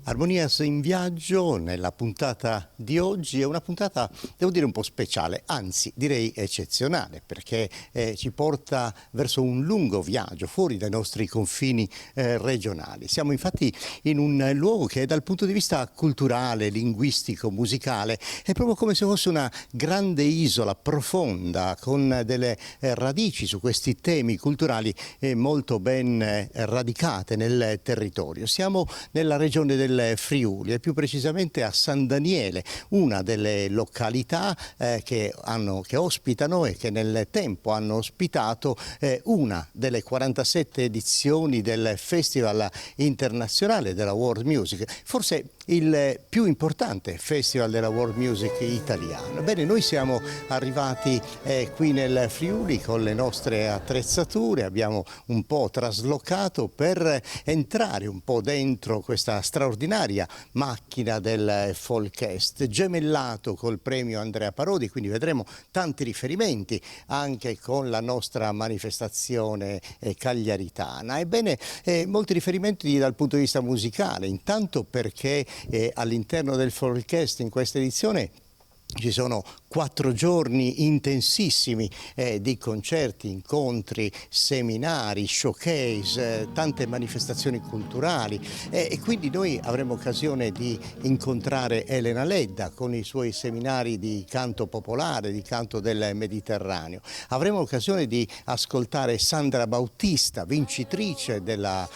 Armonias in viaggio nella puntata di oggi è una puntata, devo dire, un po' speciale, anzi direi eccezionale, perché ci porta verso un lungo viaggio fuori dai nostri confini regionali. Siamo infatti in un luogo che dal punto di vista culturale, linguistico, musicale è proprio come se fosse una grande isola profonda con delle radici su questi temi culturali molto ben radicate nel territorio. Siamo nella regione del Friuli e più precisamente a San Daniele, una delle località che ospitano e che nel tempo hanno ospitato una delle 47 edizioni del Festival internazionale della World Music, forse il più importante festival della world music italiano. Bene, noi siamo arrivati qui nel Friuli con le nostre attrezzature, abbiamo un po' traslocato per entrare un po' dentro questa straordinaria macchina del Folkfest, gemellato col premio Andrea Parodi, quindi vedremo tanti riferimenti anche con la nostra manifestazione cagliaritana. Ebbene, molti riferimenti dal punto di vista musicale, intanto perché all'interno del Folkfest in questa edizione ci sono 4 giorni intensissimi di concerti, incontri, seminari, showcase, tante manifestazioni culturali e quindi noi avremo occasione di incontrare Elena Ledda con i suoi seminari di canto popolare, di canto del Mediterraneo. Avremo occasione di ascoltare Sandra Bautista, vincitrice della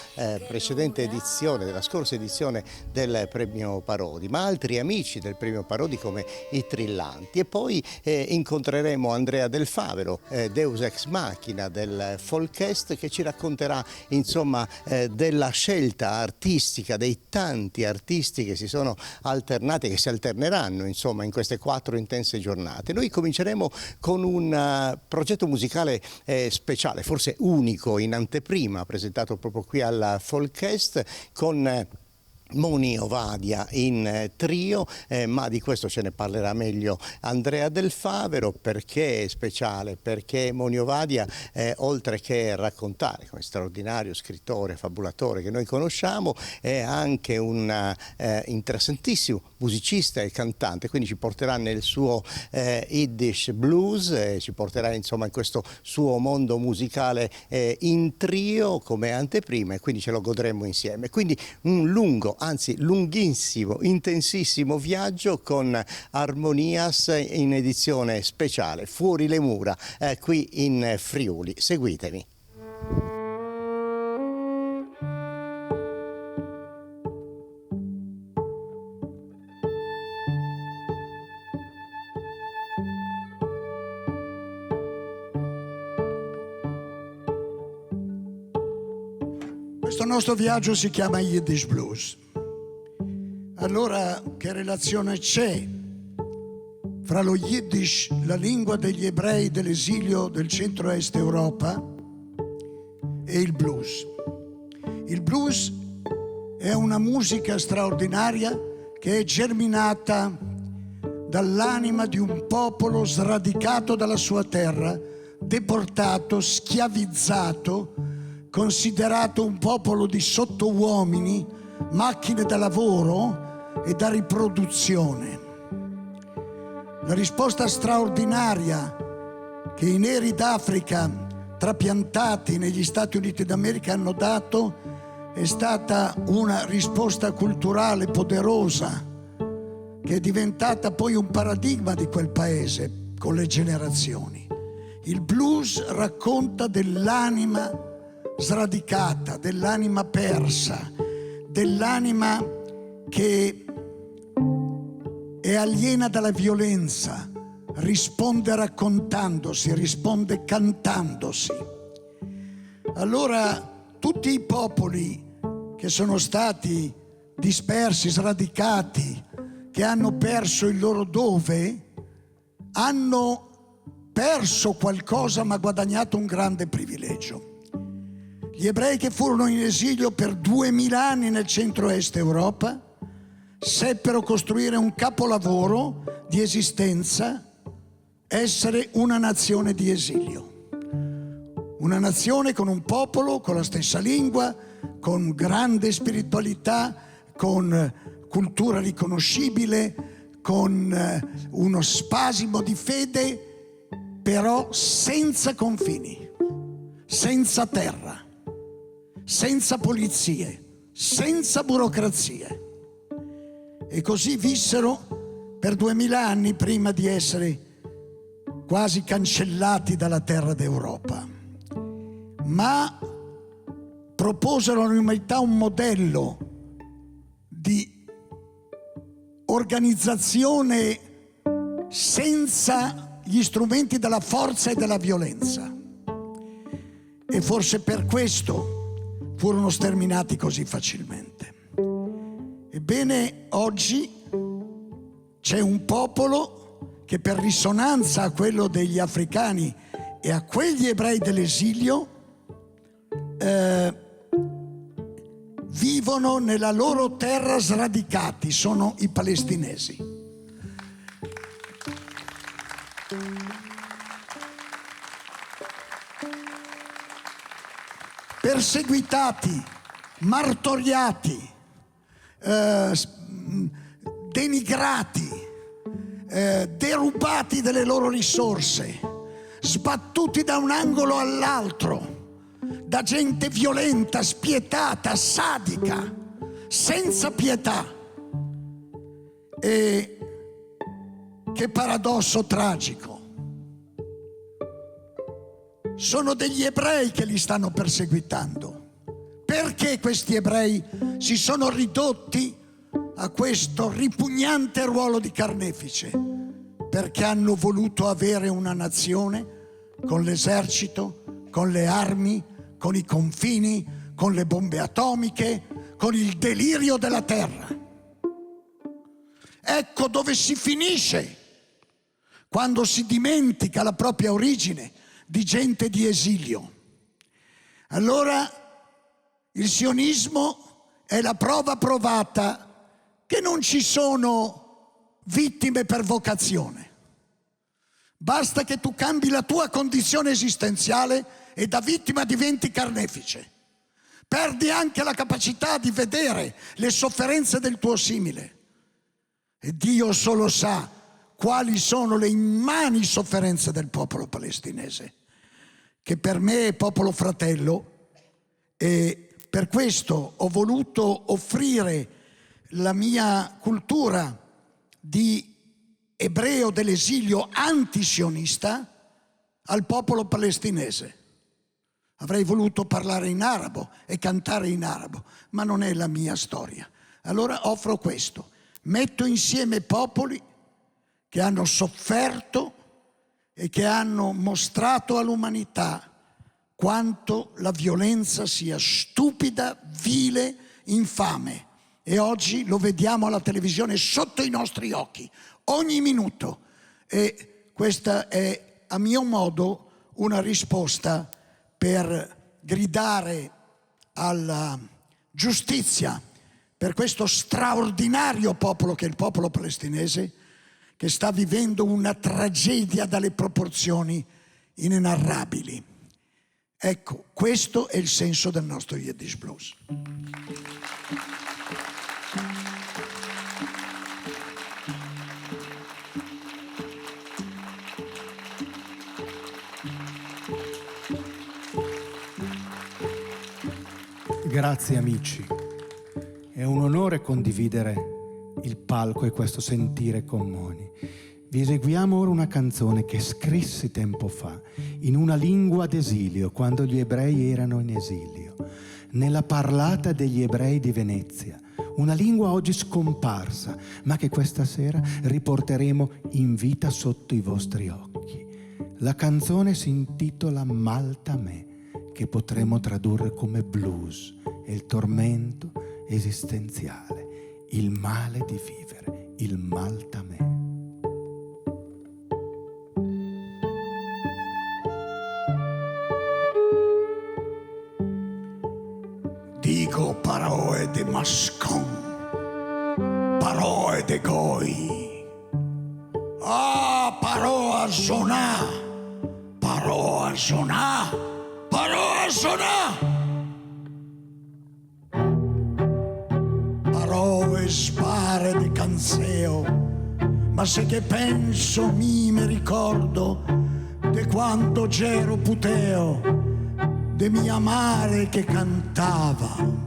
precedente edizione, della scorsa edizione del premio Parodi, ma altri amici del premio Parodi come i Trillanti. E poi incontreremo Andrea Del Favero, Deus Ex Machina del Folkfest, che ci racconterà insomma della scelta artistica, dei tanti artisti che si sono alternati, che si alterneranno insomma in queste 4 intense giornate. Noi cominceremo con un progetto musicale speciale, forse unico in anteprima, presentato proprio qui al Folkfest con Moni Ovadia in trio, ma di questo ce ne parlerà meglio Andrea Del Favero. Perché è speciale? Perché Moni Ovadia, oltre che raccontare come straordinario scrittore, fabulatore che noi conosciamo, è anche un interessantissimo musicista e cantante, quindi ci porterà nel suo Yiddish blues, ci porterà insomma in questo suo mondo musicale in trio come anteprima, e quindi ce lo godremo insieme. Quindi un lungo, anzi lunghissimo, intensissimo viaggio con Armonias in edizione speciale Fuori le mura qui in Friuli. Seguitemi. Questo nostro viaggio si chiama Yiddish Blues. Allora, che relazione c'è fra lo Yiddish, la lingua degli ebrei dell'esilio del centro-est Europa, e il blues? Il blues è una musica straordinaria che è germinata dall'anima di un popolo sradicato dalla sua terra, deportato, schiavizzato, considerato un popolo di sottouomini, macchine da lavoro e da riproduzione. La risposta straordinaria che i neri d'Africa trapiantati negli Stati Uniti d'America hanno dato è stata una risposta culturale poderosa che è diventata poi un paradigma di quel paese con le generazioni. Il blues racconta dell'anima sradicata, dell'anima persa, dell'anima che è aliena dalla violenza, risponde raccontandosi, risponde cantandosi. Allora tutti i popoli che sono stati dispersi, sradicati, che hanno perso il loro dove, hanno perso qualcosa ma guadagnato un grande privilegio. Gli ebrei che furono in esilio per 2000 anni nel centro-est Europa seppero costruire un capolavoro di esistenza, essere una nazione di esilio. Una nazione con un popolo, con la stessa lingua, con grande spiritualità, con cultura riconoscibile, con uno spasimo di fede, però senza confini, senza terra, senza polizie, senza burocrazie. E così vissero per 2000 anni prima di essere quasi cancellati dalla terra d'Europa. Ma proposero all'umanità un modello di organizzazione senza gli strumenti della forza e della violenza. E forse per questo furono sterminati così facilmente. Ebbene, oggi c'è un popolo che per risonanza a quello degli africani e a quegli ebrei dell'esilio vivono nella loro terra sradicati, sono i palestinesi. Perseguitati, martoriati, denigrati, derubati delle loro risorse, sbattuti da un angolo all'altro, da gente violenta, spietata, sadica, senza pietà. E che paradosso tragico. Sono degli ebrei che li stanno perseguitando. Perché questi ebrei si sono ridotti a questo ripugnante ruolo di carnefice? Perché hanno voluto avere una nazione con l'esercito, con le armi, con i confini, con le bombe atomiche, con il delirio della terra. Ecco dove si finisce quando si dimentica la propria origine di gente di esilio. Allora il sionismo è la prova provata che non ci sono vittime per vocazione. Basta che tu cambi la tua condizione esistenziale e da vittima diventi carnefice. Perdi anche la capacità di vedere le sofferenze del tuo simile. E Dio solo sa quali sono le immani sofferenze del popolo palestinese, che per me è popolo fratello, e per questo ho voluto offrire la mia cultura di ebreo dell'esilio antisionista al popolo palestinese. Avrei voluto parlare in arabo e cantare in arabo, ma non è la mia storia. Allora offro questo. Metto insieme popoli che hanno sofferto e che hanno mostrato all'umanità quanto la violenza sia stupida, vile, infame. E oggi lo vediamo alla televisione sotto i nostri occhi, ogni minuto. E questa è, a mio modo, una risposta per gridare alla giustizia per questo straordinario popolo che è il popolo palestinese, che sta vivendo una tragedia dalle proporzioni inenarrabili. Ecco, questo è il senso del nostro Yiddish Blues. Grazie amici, è un onore condividere il palco e questo sentire con Moni. Vi eseguiamo ora una canzone che scrissi tempo fa in una lingua d'esilio, quando gli ebrei erano in esilio, nella parlata degli ebrei di Venezia, una lingua oggi scomparsa, ma che questa sera riporteremo in vita sotto i vostri occhi. La canzone si intitola Malta me, che potremmo tradurre come blues, è il tormento esistenziale, il male di vivere, il Malta me. Dico parole de mascon, parole de goi, parola sonà, parola sonà, parola sonà. Parole anseo, ma se che penso mi ricordo de quando c'ero puteo, de mia mare che cantava.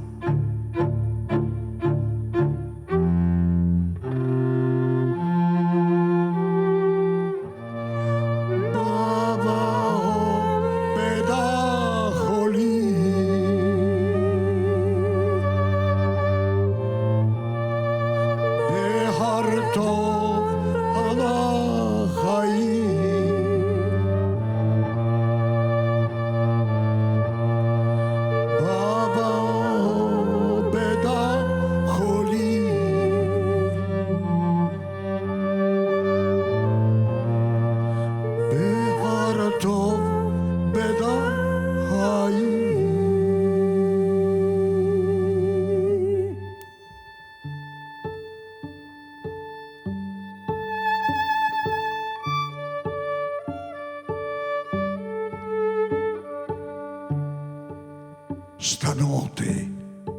Stanotte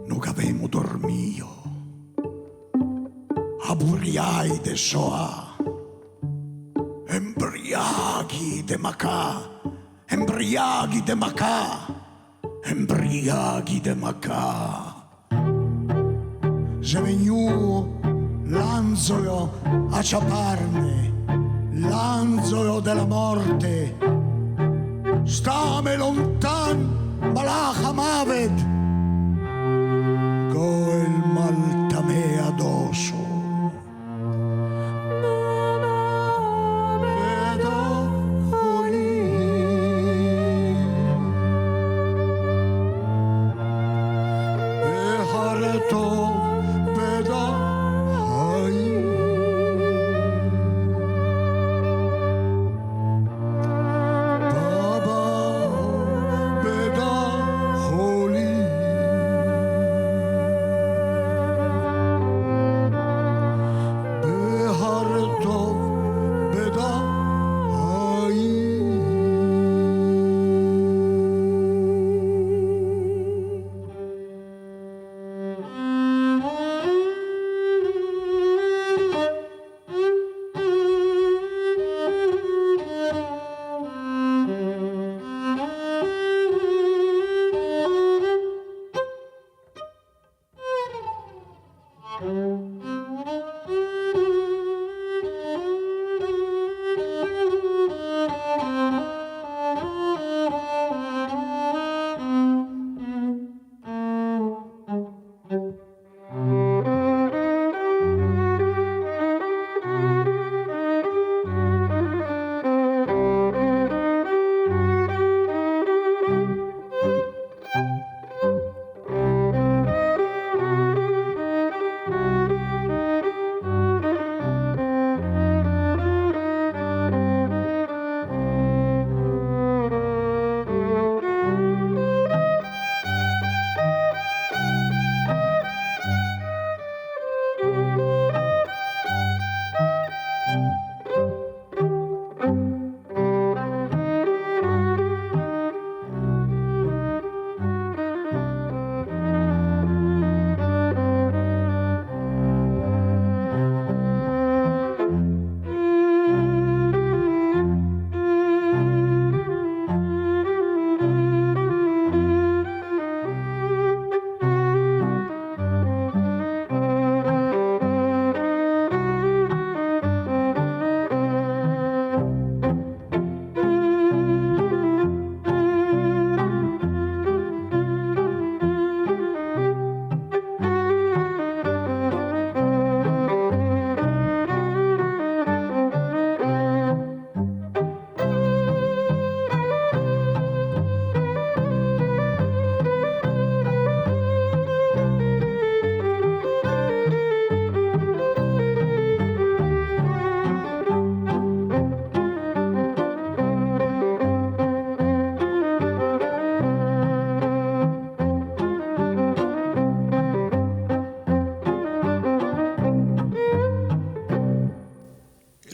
non avemo dormio, aburiai de soa, embriaghi de macà, embriaghi de macà, embriaghi de macà. Se vegnu l'anzolo a ciaparne, l'anzolo della morte, stame lontan, Malacha Mavet, Goel Maltame addosso. Vedo lì, e harto vedo hai.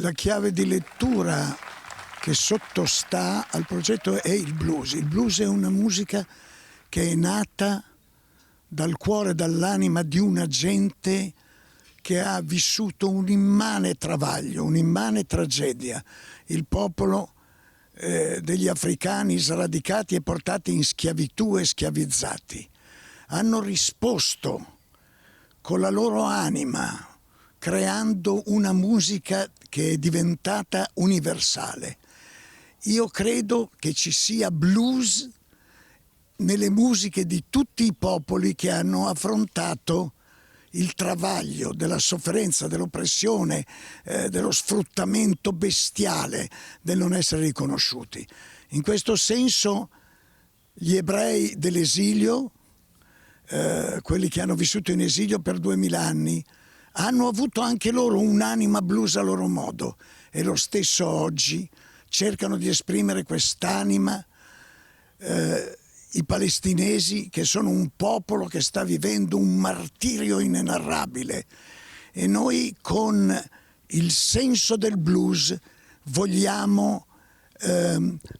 La chiave di lettura che sottostà al progetto è il blues. Il blues è una musica che è nata dal cuore, dall'anima di una gente che ha vissuto un immane travaglio, un'immane tragedia. Il popolo degli africani sradicati e portati in schiavitù e schiavizzati hanno risposto con la loro anima, creando una musica che è diventata universale. Io credo che ci sia blues nelle musiche di tutti i popoli che hanno affrontato il travaglio della sofferenza, dell'oppressione, dello sfruttamento bestiale, del non essere riconosciuti. In questo senso gli ebrei dell'esilio, quelli che hanno vissuto in esilio per 2000 anni, hanno avuto anche loro un'anima blues a loro modo, e lo stesso oggi cercano di esprimere quest'anima i palestinesi, che sono un popolo che sta vivendo un martirio inenarrabile, e noi con il senso del blues vogliamo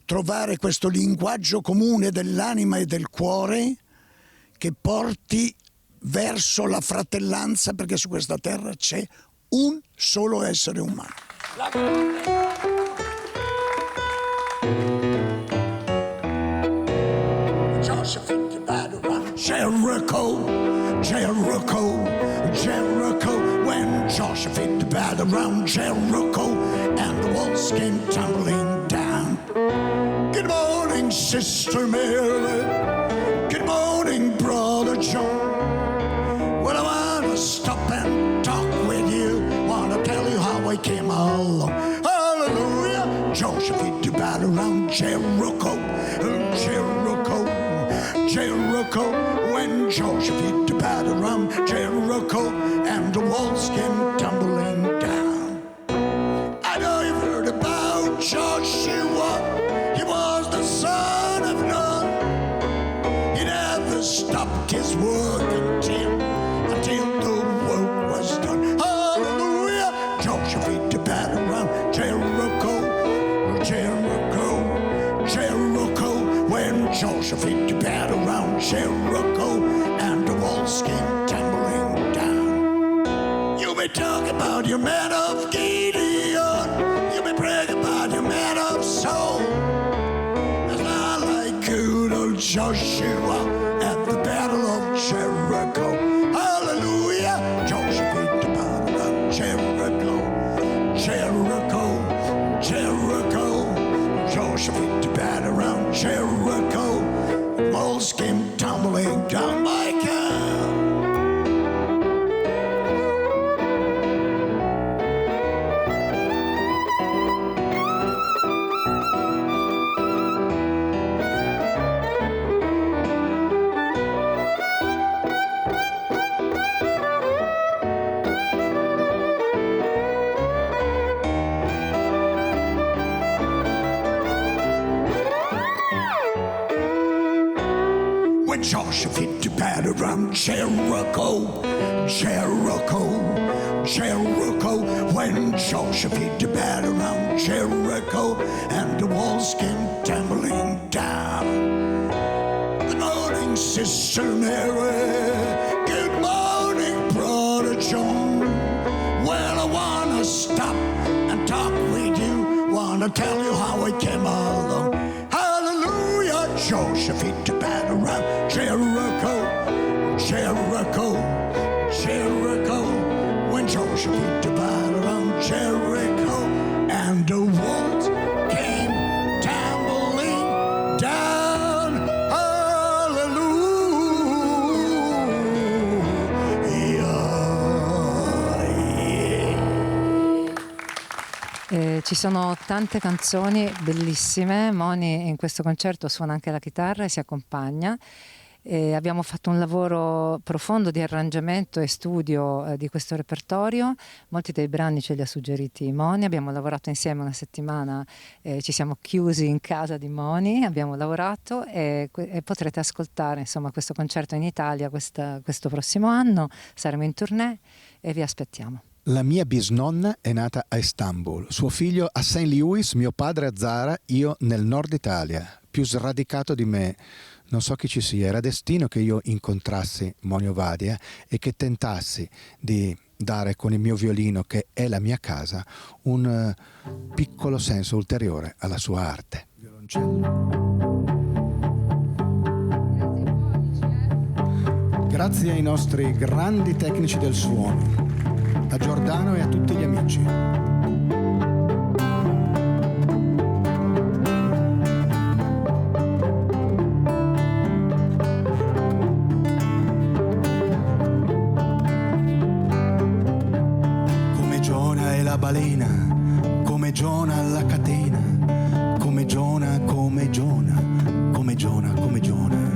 trovare questo linguaggio comune dell'anima e del cuore che porti verso la fratellanza, perché su questa terra c'è un solo essere umano. Jericho, Jericho, Jericho, when Joshua fit the battle around Jericho and the walls came tumbling down. Good morning, Sister Mary. Good morning, Brother John. Well, I want to stop and talk with you. Want to tell you how I came along. Hallelujah. Joshua fit the battle around Jericho, Jericho, Jericho. When Joshua fit the battle around Jericho and the walls came tumbling down. I know you've heard about Joshua. He was the son of Nun. He never stopped his work until the work was done. Hallelujah! Joshua fit the battle around Jericho, Jericho, Jericho. When Joshua fit the battle around Jericho and the walls came tumbling down. You may talk about your man of Gideon. You may brag about your man of Saul. It's not like good old Joshua at the battle of Jericho. Hallelujah! Joshua fit the battle around Jericho, Jericho, Jericho. Joshua fit the battle around Jericho. The walls came tumbling down. My God. When Joshua fit the battle around Jericho, Jericho, Jericho. When Joshua fit the battle around Jericho and the walls came tumbling down. Good morning, Sister Mary. Good morning, Brother John. Well, I wanna stop and talk with you. Wanna tell you how I came along. Hallelujah! Joshua fit the battle around Jericho, Jericho, Jericho. When Joshua fit the battle around Jericho and the walls came tumbling down. Ci sono tante canzoni bellissime. Moni in questo concerto suona anche la chitarra e si accompagna. Abbiamo fatto un lavoro profondo di arrangiamento e studio di questo repertorio. Molti dei brani ce li ha suggeriti Moni. Abbiamo lavorato insieme una settimana, ci siamo chiusi in casa di Moni, abbiamo lavorato e potrete ascoltare insomma questo concerto in Italia questo prossimo anno. Saremo in tournée e vi aspettiamo. La mia bisnonna è nata a Istanbul, suo figlio a St. Louis, mio padre a Zara, io nel nord Italia. Più sradicato di me non so chi ci sia. Era destino che io incontrassi Moni Ovadia e che tentassi di dare con il mio violino, che è la mia casa, un piccolo senso ulteriore alla sua arte. Grazie ai nostri grandi tecnici del suono, a Giordano e a tutti gli amici. Come Giona e la balena, come Giona alla catena, come Giona, come Giona, come Giona, come Giona.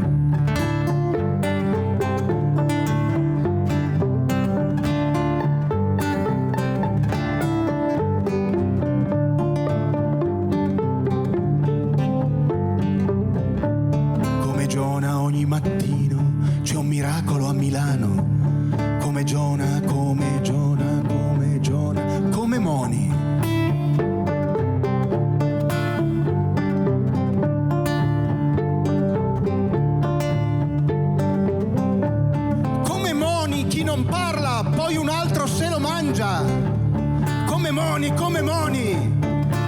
Come Giona ogni mattino c'è un miracolo a Milano. Come Giona, come Giona, come Giona, come Moni. Come Moni, chi non parla, poi un altro se lo mangia. Come Moni, come Moni,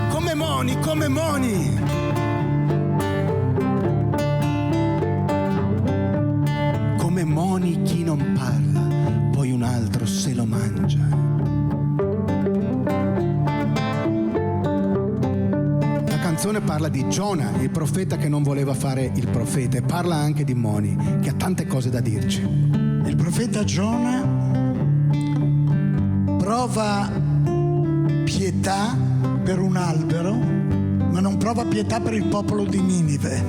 come Moni, come Moni. Come Moni, chi non parla, poi un altro se lo mangia. La canzone parla di Giona, il profeta che non voleva fare il profeta, e parla anche di Moni, che ha tante cose da dirci. Il profeta Giona prova pietà per un albero, ma non prova pietà per il popolo di Ninive.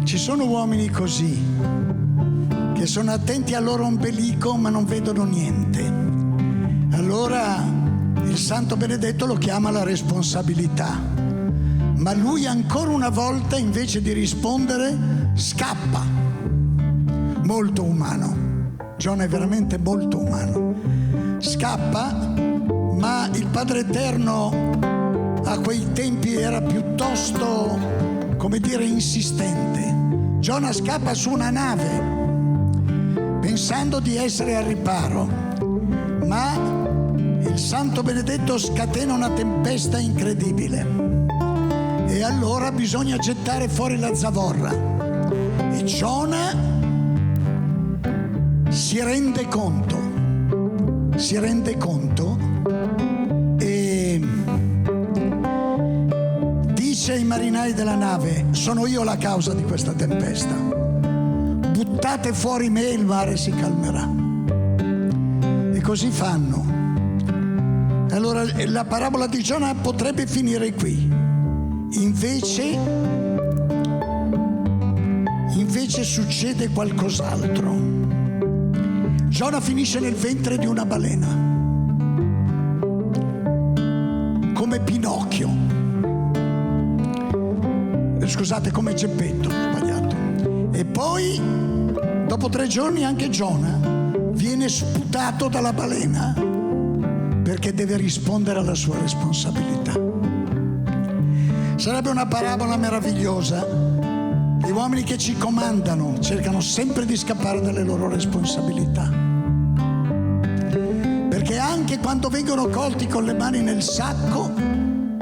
Ci sono uomini così, che sono attenti al loro ombelico ma non vedono niente. Allora il Santo Benedetto lo chiama la responsabilità, ma lui ancora una volta, invece di rispondere, scappa. Molto umano. Giona è veramente molto umano. Scappa, ma il Padre Eterno a quei tempi era piuttosto, come dire, insistente. Giona scappa su una nave pensando di essere al riparo, ma il Santo Benedetto scatena una tempesta incredibile e allora bisogna gettare fuori la zavorra e Giona si rende conto e dice ai marinai della nave: sono io la causa di questa tempesta, buttate fuori me e il mare si calmerà. E così fanno. Allora la parabola di Giona potrebbe finire qui, invece succede qualcos'altro. Giona finisce nel ventre di una balena, come Pinocchio, scusate, come Geppetto, sbagliato. E poi, dopo 3 giorni, anche Giona viene sputato dalla balena perché deve rispondere alla sua responsabilità. Sarebbe una parabola meravigliosa. Gli uomini che ci comandano cercano sempre di scappare dalle loro responsabilità, perché anche quando vengono colti con le mani nel sacco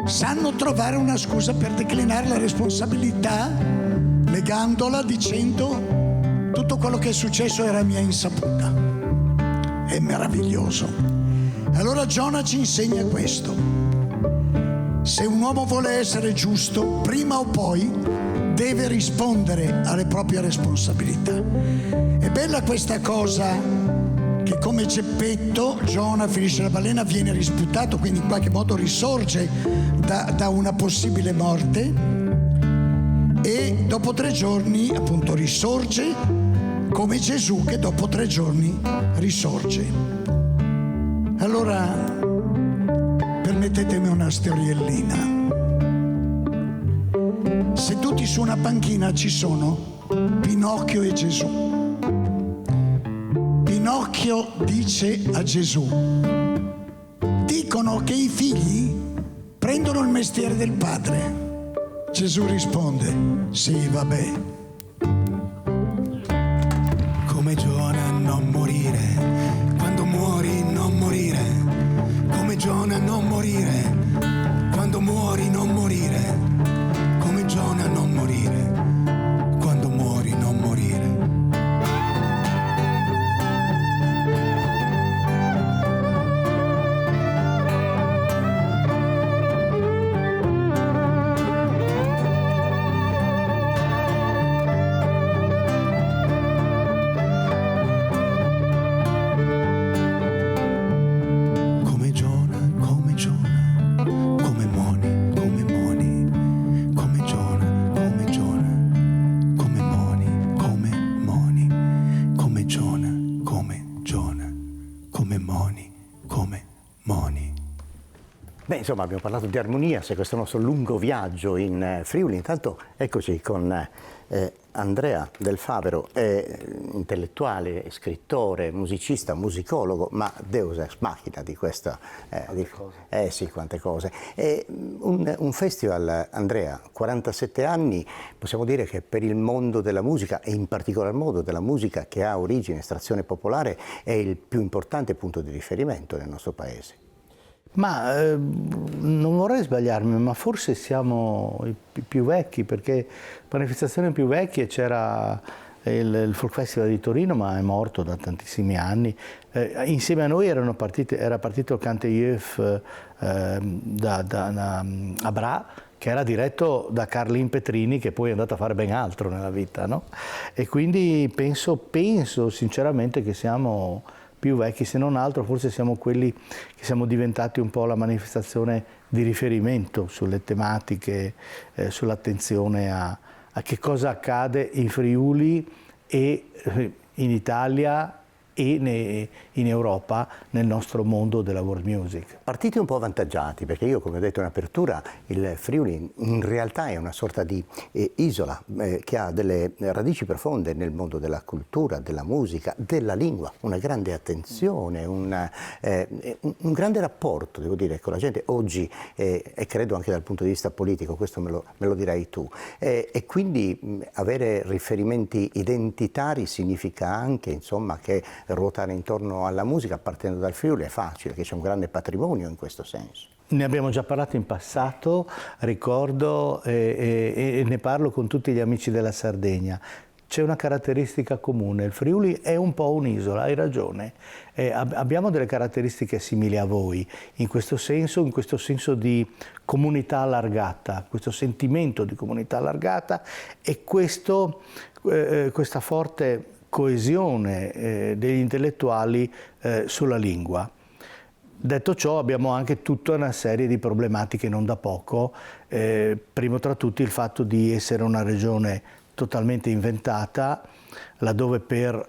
sanno trovare una scusa per declinare la responsabilità, legandola dicendo: tutto quello che è successo era mia insaputa. È meraviglioso. Allora Giona ci insegna questo: se un uomo vuole essere giusto, prima o poi deve rispondere alle proprie responsabilità. È bella questa cosa che, come Geppetto, Giona finisce la balena, viene risputato, quindi in qualche modo risorge da una possibile morte e dopo 3 giorni appunto risorge, come Gesù che dopo 3 giorni risorge. Allora permettetemi una storiellina. Seduti su una panchina ci sono Pinocchio e Gesù. Pinocchio dice a Gesù: dicono che i figli prendono il mestiere del padre. Gesù risponde: sì, vabbè. Come Giona non morire, quando muori non Beh, insomma, abbiamo parlato di armonia, se questo nostro lungo viaggio in Friuli. Intanto eccoci con Andrea Del Favero, intellettuale, scrittore, musicista, musicologo, ma deus ex machina di questa... sì, quante cose. Un festival, Andrea, 47 anni, possiamo dire che per il mondo della musica, e in particolar modo della musica che ha origine, estrazione popolare, è il più importante punto di riferimento nel nostro paese. Ma non vorrei sbagliarmi, ma forse siamo i più vecchi, perché manifestazioni più vecchie c'era il Folk Festival di Torino, ma è morto da tantissimi anni. Insieme a noi era partito il Cantillef a Bra, che era diretto da Carlin Petrini, che poi è andato a fare ben altro nella vita, no? E quindi penso sinceramente che siamo più vecchi, se non altro forse siamo quelli che siamo diventati un po' la manifestazione di riferimento sulle tematiche, sull'attenzione a che cosa accade in Friuli e in Italia e in Europa, nel nostro mondo della world music. Partite un po' avvantaggiati, perché io, come ho detto in apertura, il Friuli in realtà è una sorta di isola che ha delle radici profonde nel mondo della cultura, della musica, della lingua, una grande attenzione, un grande rapporto, devo dire, con la gente oggi, e credo anche dal punto di vista politico, questo me lo dirai tu, e quindi avere riferimenti identitari significa anche, insomma, che ruotare intorno alla musica partendo dal Friuli è facile, che c'è un grande patrimonio in questo senso. Ne abbiamo già parlato in passato, ricordo, e ne parlo con tutti gli amici della Sardegna. C'è una caratteristica comune, il Friuli è un po' un'isola, hai ragione. Abbiamo delle caratteristiche simili a voi, in questo senso di comunità allargata, questo sentimento di comunità allargata e questa forte coesione degli intellettuali sulla lingua. Detto ciò, abbiamo anche tutta una serie di problematiche non da poco, primo tra tutti il fatto di essere una regione totalmente inventata, laddove per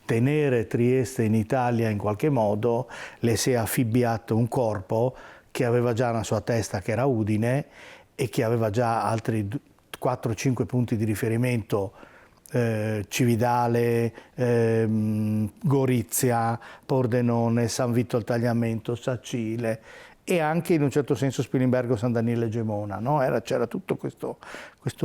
tenere Trieste in Italia in qualche modo le si è affibbiato un corpo che aveva già una sua testa, che era Udine, e che aveva già altri 4-5 punti di riferimento, Cividale, Gorizia, Pordenone, San Vito al Tagliamento, Sacile e anche in un certo senso Spilimbergo, San Danilo e Gemona, no? C'era tutto questo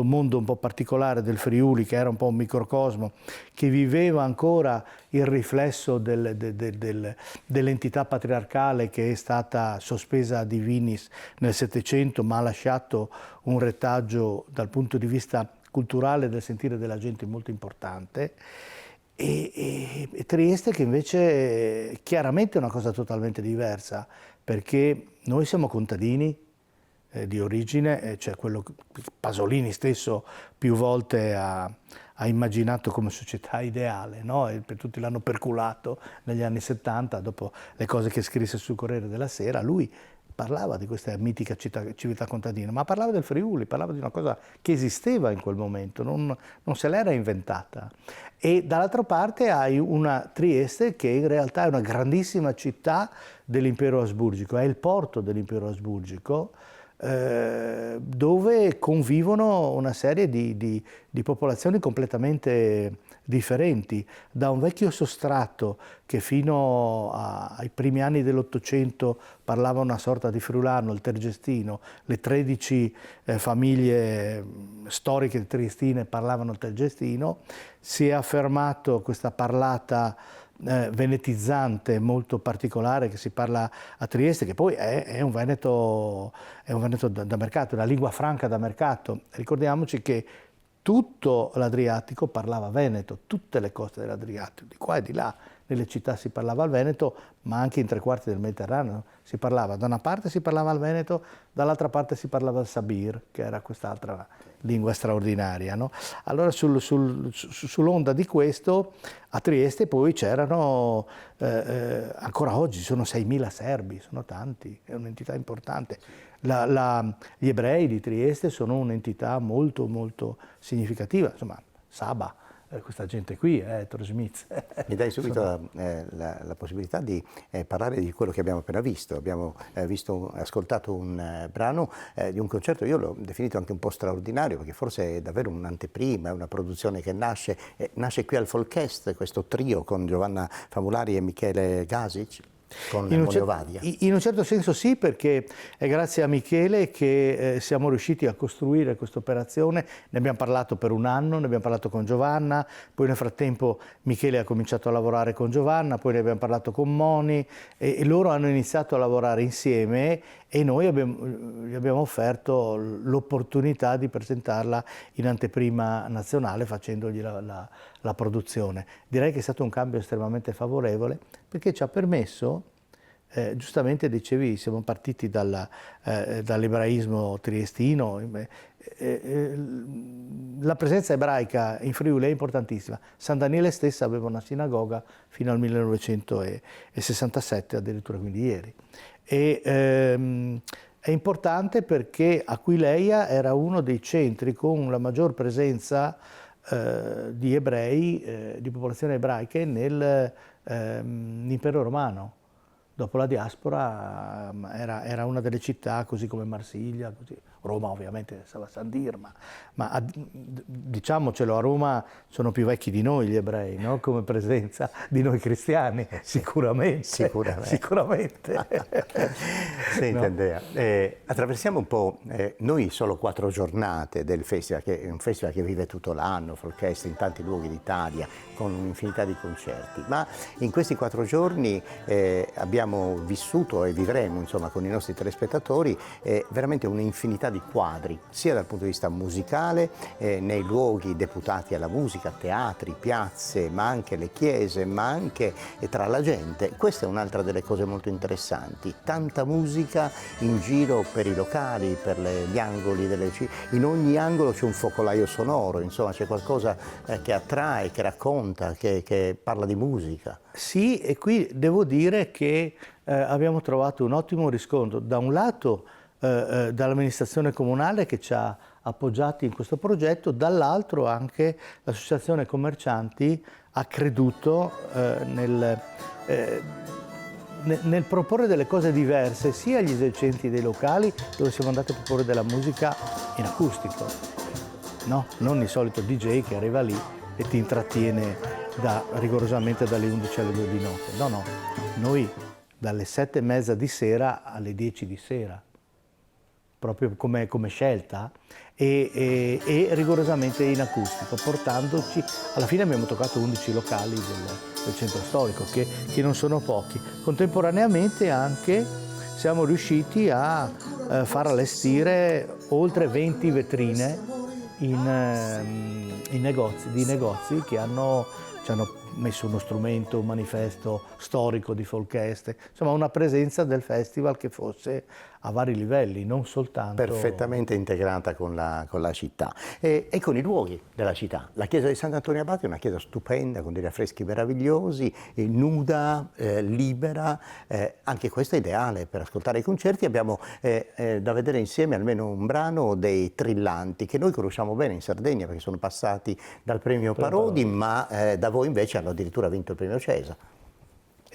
mondo un po' particolare del Friuli, che era un po' un microcosmo, che viveva ancora il riflesso dell'entità patriarcale che è stata sospesa a Divinis nel Settecento, ma ha lasciato un retaggio dal punto di vista culturale del sentire della gente molto importante, e Trieste che invece chiaramente è una cosa totalmente diversa, perché noi siamo contadini di origine, cioè quello che Pasolini stesso più volte ha immaginato come società ideale, no? E per tutti l'hanno perculato negli anni 70, dopo le cose che scrisse sul Corriere della Sera. Lui parlava di questa mitica civiltà contadina, ma parlava del Friuli, parlava di una cosa che esisteva in quel momento, non se l'era inventata. E dall'altra parte hai una Trieste che in realtà è una grandissima città dell'impero asburgico, è il porto dell'impero asburgico, dove convivono una serie di popolazioni completamente differenti, da un vecchio sostrato che fino ai primi anni dell'Ottocento parlava una sorta di friulano, il tergestino, le 13 famiglie storiche triestine parlavano il tergestino, si è affermato questa parlata venetizzante molto particolare che si parla a Trieste, che poi è un Veneto da mercato, una lingua franca da mercato. Ricordiamoci che tutto l'Adriatico parlava veneto, tutte le coste dell'Adriatico, di qua e di là, nelle città si parlava il veneto, ma anche in 3/4 del Mediterraneo si parlava, da una parte si parlava il veneto, dall'altra parte si parlava il sabir, che era quest'altra lingua straordinaria, no? Allora sull'onda di questo a Trieste poi c'erano, ancora oggi sono 6.000 serbi, sono tanti, è un'entità importante. Gli ebrei di Trieste sono un'entità molto molto significativa, insomma Saba, questa gente qui, Ettore Smith. Mi dai subito la possibilità di parlare di quello che abbiamo appena visto. Abbiamo ascoltato un brano di un concerto, io l'ho definito anche un po' straordinario, perché forse è davvero un'anteprima, è una produzione che nasce qui al Folkest, questo trio con Giovanna Famulari e Michele Gasic. Con in un certo senso sì, perché è grazie a Michele che siamo riusciti a costruire questa operazione. Ne abbiamo parlato per un anno, ne abbiamo parlato con Giovanna, poi nel frattempo Michele ha cominciato a lavorare con Giovanna, poi ne abbiamo parlato con Moni e loro hanno iniziato a lavorare insieme e noi gli abbiamo offerto l'opportunità di presentarla in anteprima nazionale facendogli la produzione. Direi che è stato un cambio estremamente favorevole perché ci ha permesso, giustamente dicevi, siamo partiti dall'ebraismo triestino, la presenza ebraica in Friuli è importantissima. San Daniele stessa aveva una sinagoga fino al 1967, addirittura, quindi ieri. È importante perché Aquileia era uno dei centri con la maggior presenza di ebrei, di popolazione ebraiche nell'impero romano. Dopo la diaspora era una delle città, così come Marsiglia, così. Roma ovviamente stava a San Dirma, ma diciamocelo, a Roma sono più vecchi di noi gli ebrei, no? Come presenza di noi cristiani, sicuramente. Sicuramente. Senti, No? Andrea, attraversiamo un po', noi solo 4 giornate del festival, che è un festival che vive tutto l'anno, Folkest in tanti luoghi d'Italia, con un'infinità di concerti, ma in questi 4 giorni abbiamo vissuto e vivremo, insomma, con i nostri telespettatori veramente un'infinità di quadri, sia dal punto di vista musicale, nei luoghi deputati alla musica, teatri, piazze, ma anche le chiese, ma anche tra la gente. Questa è un'altra delle cose molto interessanti, tanta musica in giro per i locali, per gli angoli in ogni angolo c'è un focolaio sonoro, insomma c'è qualcosa che attrae, che racconta, che parla di musica. Sì, e qui devo dire che abbiamo trovato un ottimo riscontro, da un lato dall'amministrazione comunale che ci ha appoggiati in questo progetto, dall'altro anche l'associazione commercianti ha creduto nel proporre delle cose diverse sia agli esercenti dei locali dove siamo andati a proporre della musica in acustico, no? Non il solito DJ che arriva lì e ti intrattiene rigorosamente dalle 11 alle 2 di notte, no, noi dalle 7:30 di sera alle 10 di sera, proprio come scelta, e rigorosamente in acustico, portandoci, alla fine abbiamo toccato 11 locali del centro storico, che non sono pochi. Contemporaneamente anche siamo riusciti a far allestire oltre 20 vetrine di negozi che ci hanno messo uno strumento, un manifesto storico di Folkest, insomma una presenza del festival che fosse a vari livelli, non soltanto... Perfettamente integrata con la città e con i luoghi della città. La chiesa di Sant'Antonio Abate è una chiesa stupenda, con degli affreschi meravigliosi, nuda, libera, anche questa è ideale per ascoltare i concerti. Abbiamo da vedere insieme almeno un brano dei Trillanti, che noi conosciamo bene in Sardegna perché sono passati dal premio Parodi, ma da voi invece hanno addirittura vinto il premio Cesa.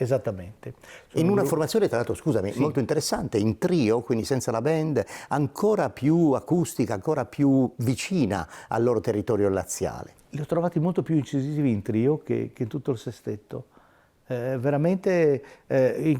Esattamente. In una formazione, tra l'altro, scusami, sì, molto interessante, in trio, quindi senza la band, ancora più acustica, ancora più vicina al loro territorio laziale. Li ho trovati molto più incisivi in trio che in tutto il sestetto. Veramente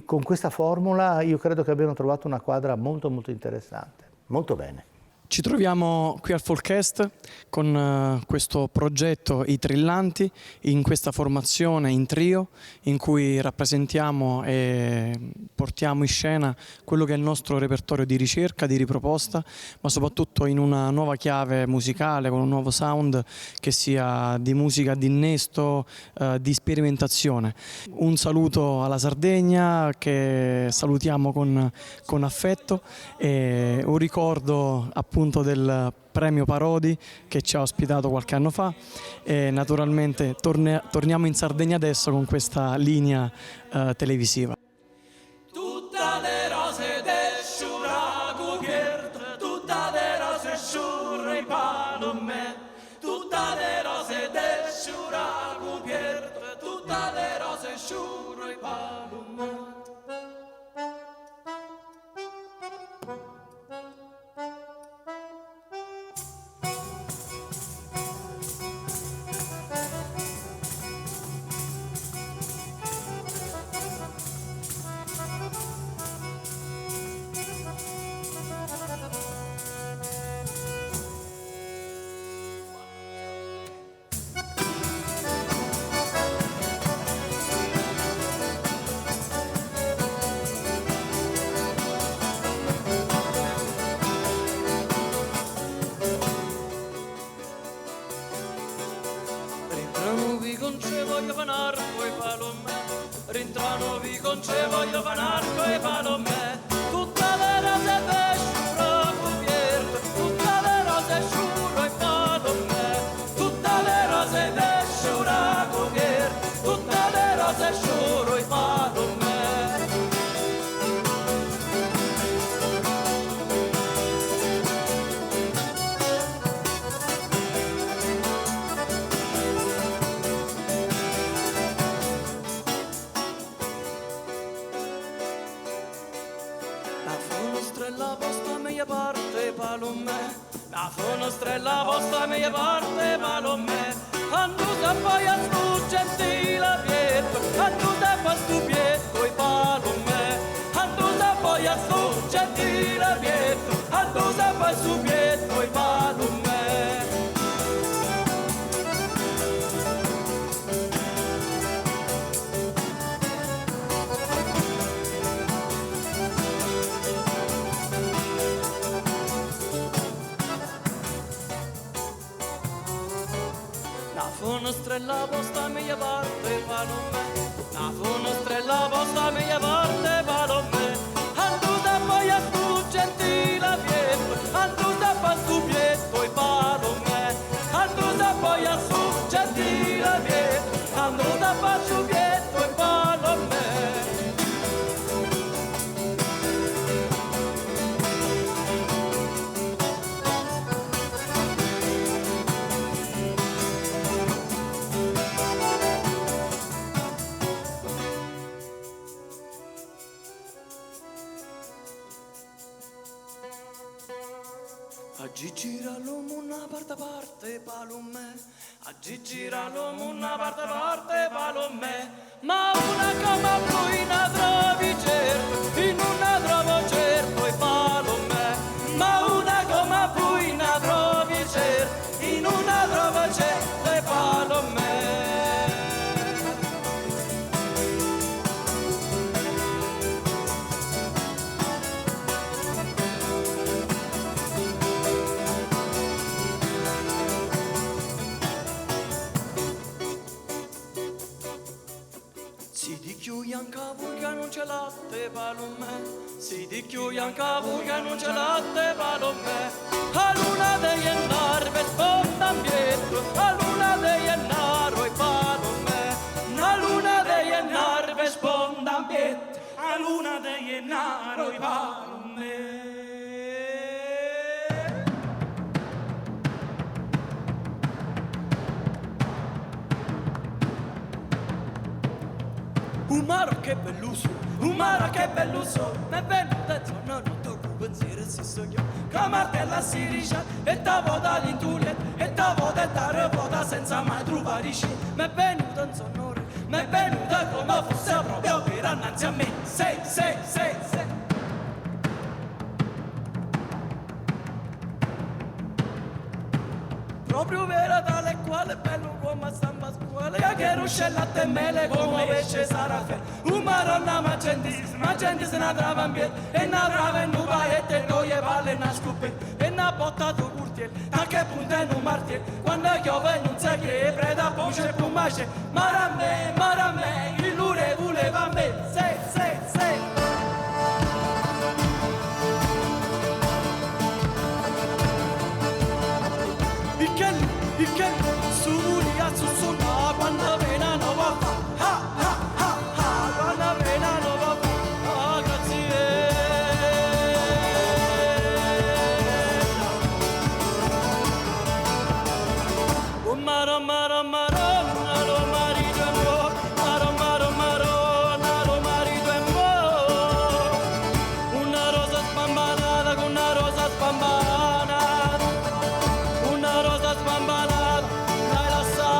con questa formula io credo che abbiano trovato una quadra molto molto interessante. Molto bene. Ci troviamo qui al Folkest con questo progetto I Trillanti, in questa formazione in trio in cui rappresentiamo e portiamo in scena quello che è il nostro repertorio di ricerca, di riproposta, ma soprattutto in una nuova chiave musicale, con un nuovo sound che sia di musica d'innesto, di sperimentazione. Un saluto alla Sardegna che salutiamo con affetto e un ricordo appunto del premio Parodi che ci ha ospitato qualche anno fa e naturalmente torniamo in Sardegna adesso con questa linea televisiva. Tutta le rose del sciurago ghiert, tutta le rose sciurre i palo me, tutta le rose del sciurago voglio fanar coi palome, rintrano vi conce voglio fanar coi palome, tutta le rose pesciura cubierta, tutta le rose sciuro e palome, tutta le rose pesciura cubierta, tutta le rose sciuro e palome. La vostra mia parte palome, la fonostrella vostra mia parte palome, anduta poi a stu gentile pietro, anduta poi a stu pietro i palome, anduta poi a stu gentile pietro, anduta poi a stu pietro i palome. Fonostrella vostra mia parte palome, la fonostrella vostra mia parte palome, anduta poi a stu gentile pietro, anduta poi a stu pietro i palome, anduta poi a stu gentile pietro, anduta poi a stu pietro i palome. Oggi gira l'uomo una parte palome, oggi gira l'uomo una parte palome, ma una come lui ne trovi certo, in una trovo certo i palome, ma una come lui ne trovi certo, in una trovo certo i palome. Bianca vulga non c'è latte palome, si di chiù bianca vulga non c'è latte palome, a luna dei ennar sponda dietro, a luna dei ennar i palome, a luna dei ennar sponda dietro, a luna dei ennar i palome. Umaro che belluso, umaro che belluso, mi è venuto il giorno, non tocco pensiero si sogno, che martella si ricia, e t'avo da l'intulle, e t'avo da dare vota senza mai trovare sci, mi è venuto un sonore, mi è venuto come fosse proprio per annanzi a me, sei. Proprio vera tale quale bello come stampa a scuola, io che ruscella a mele come pesce sarà fe, un maronna ma gente se ne trava in piedi, e ne trava in un paese e noi e palle in una scoppetta, e ne bottato curtiel, a che punto è un martier, quando piove non sa che preda ponce e pumace, marame, il lure voleva a me, sei. Il che su mulia su suona quando vena non va ha quando vena non va grazie maro nalo marito e mo maro nalo marito e mo una rosa spambanata con una rosa spambanata, una rosa spambanata, dai la sa.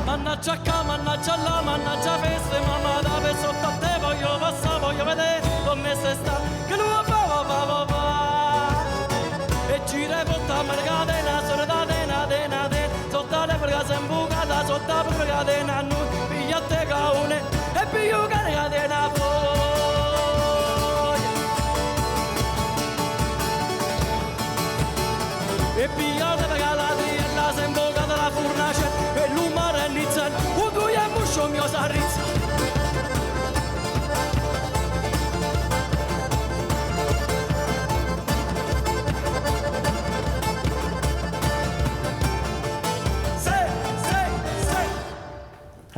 Mannaggia qua, mannaggia là, mannaggia feste, mamma da per sotto a te voglio passare, voglio vedere come se sta, che lui va. E gira e porta me le catena, sono da tena, sotto le perga se imbucata, sotto le perga tena, noi piglia te caune, e più carica di una voglia. E pigliate per Galadriella, se invocata la fornace, e l'umore è iniziato, un cui è muscio mio sarrizzo.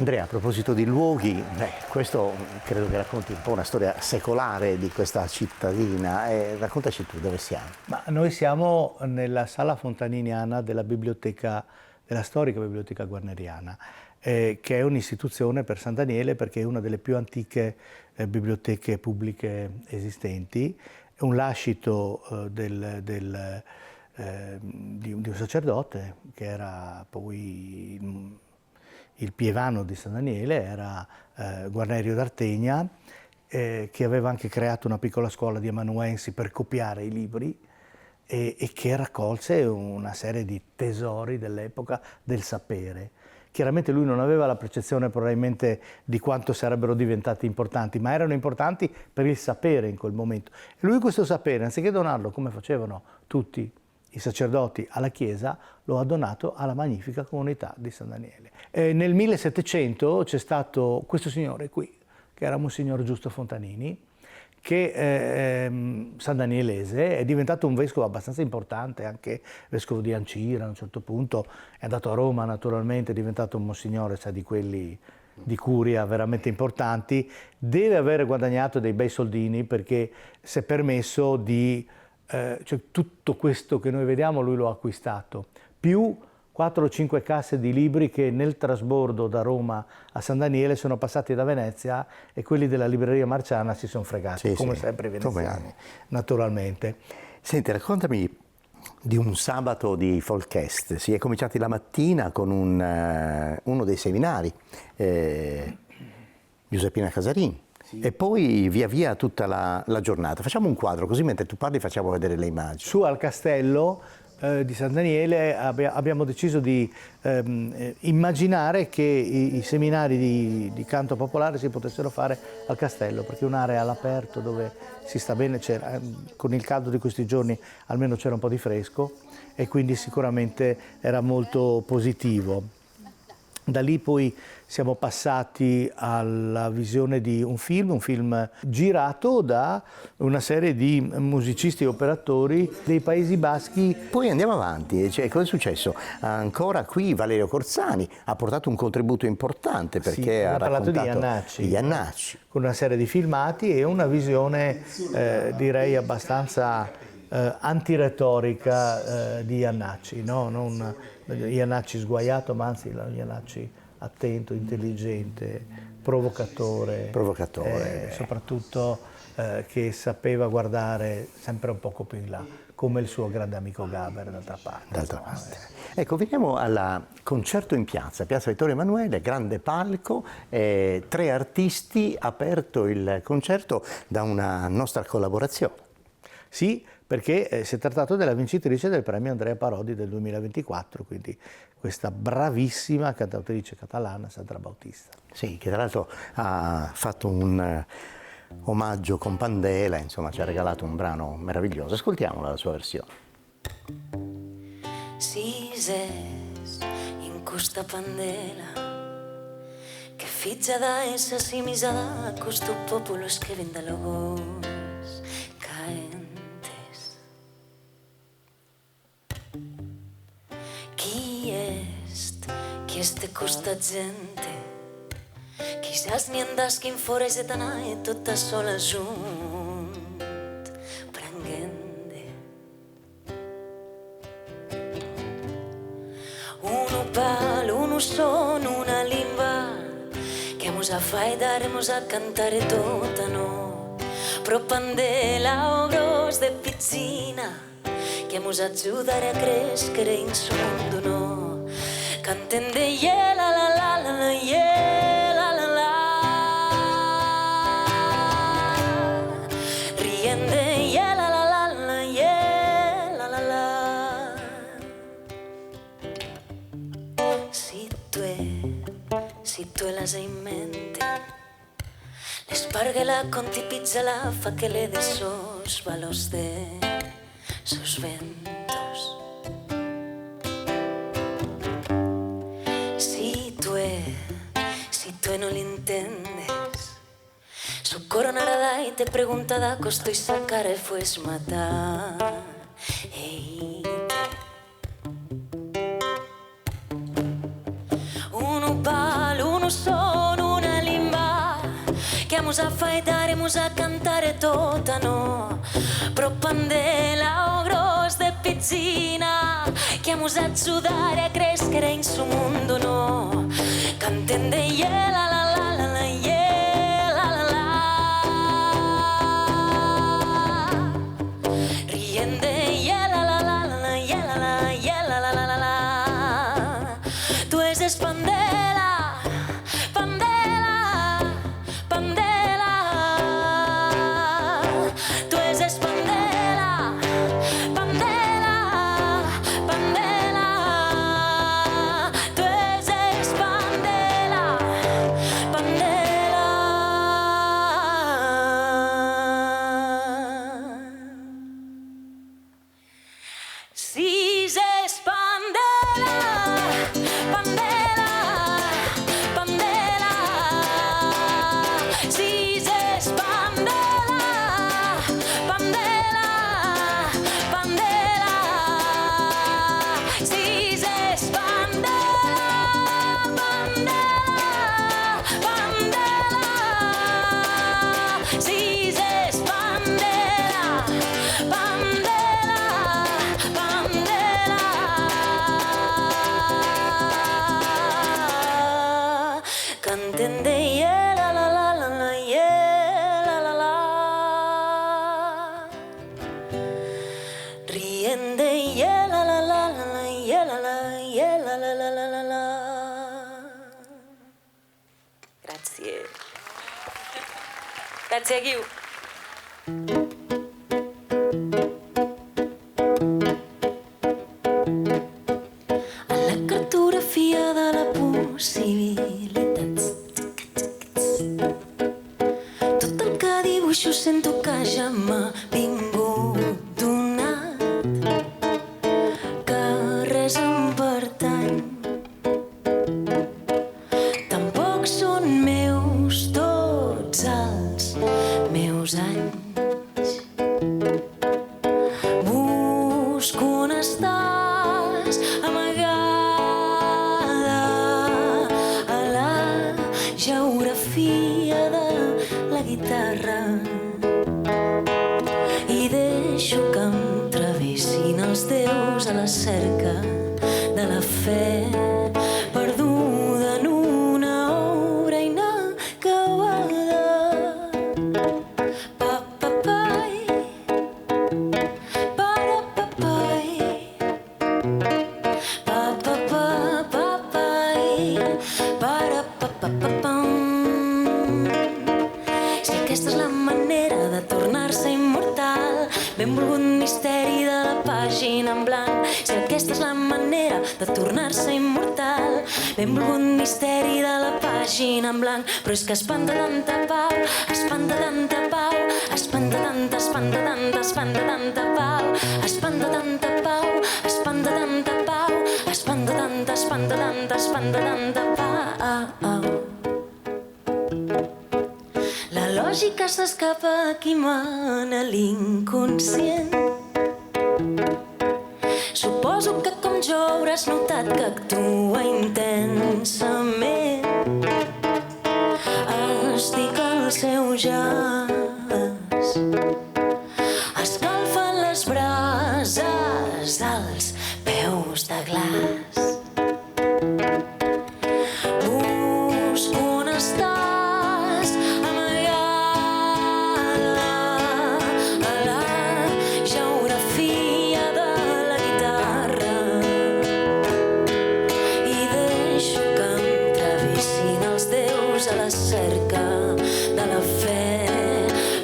Andrea, a proposito di luoghi, questo credo che racconti un po' una storia secolare di questa cittadina. Raccontaci tu dove siamo. Ma noi siamo nella sala fontaniniana della biblioteca, della storica biblioteca guarneriana, che è un'istituzione per San Daniele perché è una delle più antiche biblioteche pubbliche esistenti. È un lascito di un sacerdote che era poi il pievano di San Daniele, era Guarnerio d'Artegna, che aveva anche creato una piccola scuola di amanuensi per copiare i libri e che raccolse una serie di tesori dell'epoca del sapere. Chiaramente lui non aveva la percezione probabilmente di quanto sarebbero diventati importanti, ma erano importanti per il sapere in quel momento. E lui questo sapere, anziché donarlo come facevano tutti i sacerdoti alla Chiesa, lo ha donato alla magnifica comunità di San Daniele. Nel 1700 c'è stato questo signore qui, che era Monsignor Giusto Fontanini, che san danielese, è diventato un vescovo abbastanza importante, anche vescovo di Ancira a un certo punto, è andato a Roma naturalmente, è diventato un monsignore, sa, di quelli di curia veramente importanti, deve aver guadagnato dei bei soldini perché si è permesso di cioè tutto questo che noi vediamo lui lo ha acquistato, più 4 o 5 casse di libri che nel trasbordo da Roma a San Daniele sono passati da Venezia e quelli della libreria Marciana si sono fregati, come sempre i veneziani, naturalmente. Senti, raccontami di un sabato di Folkest. Si è cominciati la mattina con uno dei seminari, Giuseppina Casarin. E poi via via tutta la giornata. Facciamo un quadro, così mentre tu parli facciamo vedere le immagini. Su al castello di San Daniele abbiamo deciso di immaginare che i seminari di canto popolare si potessero fare al castello, perché è un'area all'aperto dove si sta bene, con il caldo di questi giorni almeno c'era un po' di fresco e quindi sicuramente era molto positivo. Da lì poi siamo passati alla visione di un film girato da una serie di musicisti e operatori dei Paesi Baschi. Poi andiamo avanti, cosa è successo? Ancora qui Valerio Corzani ha portato un contributo importante perché ha parlato raccontato di Jannacci, con una serie di filmati e una visione direi abbastanza antiretorica di Jannacci, no? Non Jannacci sguaiato, ma anzi Jannacci attento, intelligente, provocatore. Soprattutto che sapeva guardare sempre un poco più in là, come il suo grande amico Gaber d'altra parte. Ecco, veniamo al concerto in piazza Vittorio Emanuele, grande palco, 3 artisti, aperto il concerto da una nostra collaborazione. Sì, perché si è trattato della vincitrice del premio Andrea Parodi del 2024, quindi questa bravissima cantautrice catalana, Sandra Bautista. Sì, che tra l'altro ha fatto un omaggio con Pandela, insomma ci ha regalato un brano meraviglioso. Ascoltiamola la sua versione. Sises in questa Pandela che figlia da essa si misada questo popolo che vende logos caentes. Chi este costa gente quizás ni andas que fores de tana e tota sola junt pranguende uno palo, uno son, una limba che mos a fai daremos a cantare tota no pro Pandela ogros de pizzina che mos aiutare a crescere in suo mondo no canten de yeah la la la la la yeah la la la rien de yeah la la la la yeah la la la si tu las hai in mente L'espárguela con tipítzala fa que le des sos valors de sus ventos. Si tú no lo entiendes, su coronarada y te preguntada costo y sacar el fues matar. Hey. Uno palo, uno son, una limba, chiamos a faitare, a cantare tutta no, pro pandela o gros de pizzina, chiamos a sudare, a crescere in su mondo no, canten de yeah, la la la la la yeah, la la la, rien de yeah, la la la la la yeah, la la yeah, la la la la la, tu es pandela, pandela, pandela, tu es pandela, pandela, pandela, tu es pandela, pandela. Si es pandela, pandela, pandela, si es pandela, pandela, pandela, si es pandela, pandela, pandela, si es pandela, pandela, pandela, canten de yeah, la la la la la yeah, la la la, rien de yeah, la la la la la yeah, la la yeah, la la la la la la. Grazie. Grazie a Ghiu. Alla cartografia de la possibilitat, tot el que dibuixo sento que ja m'ha vingut donat, que res em pertany, tampoc són meus tots els meus anys. Busco on estàs amagada a la geografia de la guitarra i deixo que em travessin els déus a la cerca de la fe perduda en una obra inacabada. Pa-pa-pai, para-pa-pai, pa-pa-pa-pa-pai, para-pa-pa-pa-pam. Si aquesta és la manera de tornar-se immortal, benvolgut misteri de la pàgina en blanc. Si aquesta és la manera de tornar-se immortal, benvolgut misteri de la pàgina en blanc. Però és que espanta tanta pau, espanta tanta pau, espanta tanta, espanta tanta, espanta tanta pau, espanta tanta pau, espanta tanta pau, espanta tanta, espanta tanta, espanta tanta pau. La lògica s'escapa qui mana l'inconscient. Suposo que com jo hauràs notat que actua intensament. Estic al seu jaç, escalfen les brases dels peus de glaç. Busco on estàs amagada a la geografia de la guitarra i deixo que em travessin els déus a la cerca de la fe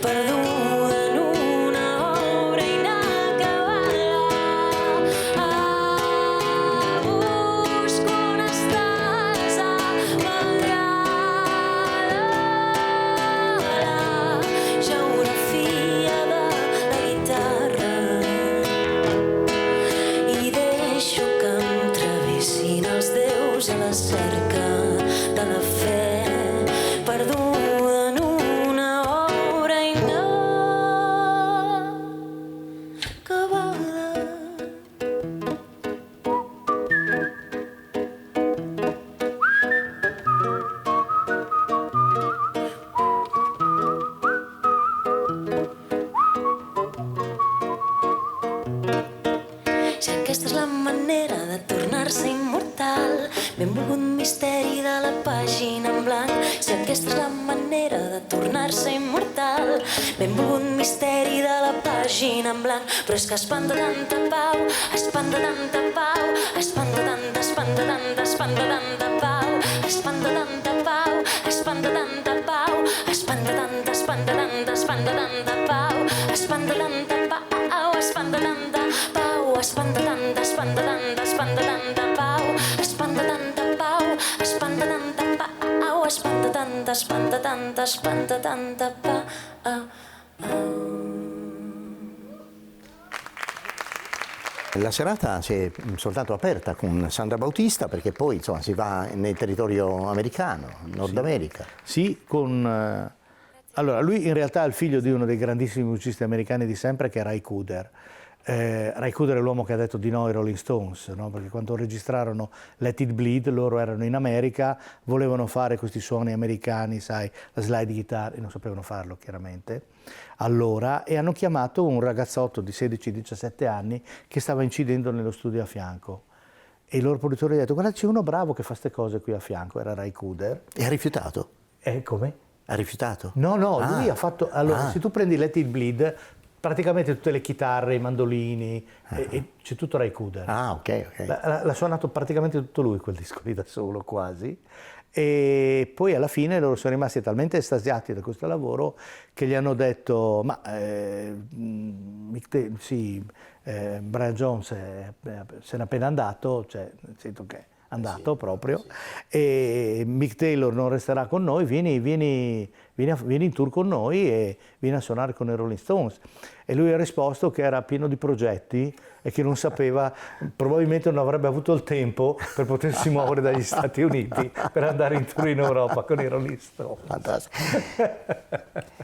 perduda en una obra inacabada. Busco on estàs amagada a mica de la fe perduda en una obra inacabada. Si aquesta és la manera de tornar-se immortal, benvolgut misteri de la pàgina en blanc. Si aquesta és la manera de tornar-se immortal, benvolgut misteri de la pàgina en blanc. Però és que espanta tanta pau, espanta tanta pau, espanta tanta, espanta tanta, espanta tanta pau, espanta tanta pau, espanta tanta pau, espanta tanta, espanta tanta, espanta tanta pau, espanta tanta pau, espanta tanta pau, espanta tanta, espanta tanta, espanta tanta pau, espanta tanta pau, espanta tanta pau, espanta tanta, espanta tanta, espanta tanta pau. La serata si è soltanto aperta con Sandra Bautista, perché poi insomma si va nel territorio americano, Nord America. Sì, con... allora, lui in realtà è il figlio di uno dei grandissimi musicisti americani di sempre, che è Ry Cooder. Ry Cooder è l'uomo che ha detto di no ai Rolling Stones, no? Perché quando registrarono Let It Bleed loro erano in America, volevano fare questi suoni americani, sai, la slide guitar, e non sapevano farlo chiaramente allora, e hanno chiamato un ragazzotto di 16-17 anni che stava incidendo nello studio a fianco. E il loro produttore gli ha detto: guarda, c'è uno bravo che fa queste cose qui a fianco, era Ry Cooder. E ha rifiutato? Come? Ha rifiutato? No, lui ha fatto... Allora, se tu prendi Let It Bleed, praticamente tutte le chitarre, i mandolini, e c'è tutto Ry Cooder. Ok. L'ha suonato praticamente tutto lui quel disco lì da solo, quasi. E poi alla fine loro sono rimasti talmente estasiati da questo lavoro che gli hanno detto: ma Brian Jones se n'è appena andato, cioè nel senso che è andato proprio, e Mick Taylor non resterà con noi, vieni in tour con noi e vieni a suonare con i Rolling Stones. E lui ha risposto che era pieno di progetti e che non sapeva, probabilmente non avrebbe avuto il tempo per potersi muovere dagli Stati Uniti per andare in tour in Europa con i Rolling Stones. Fantastico.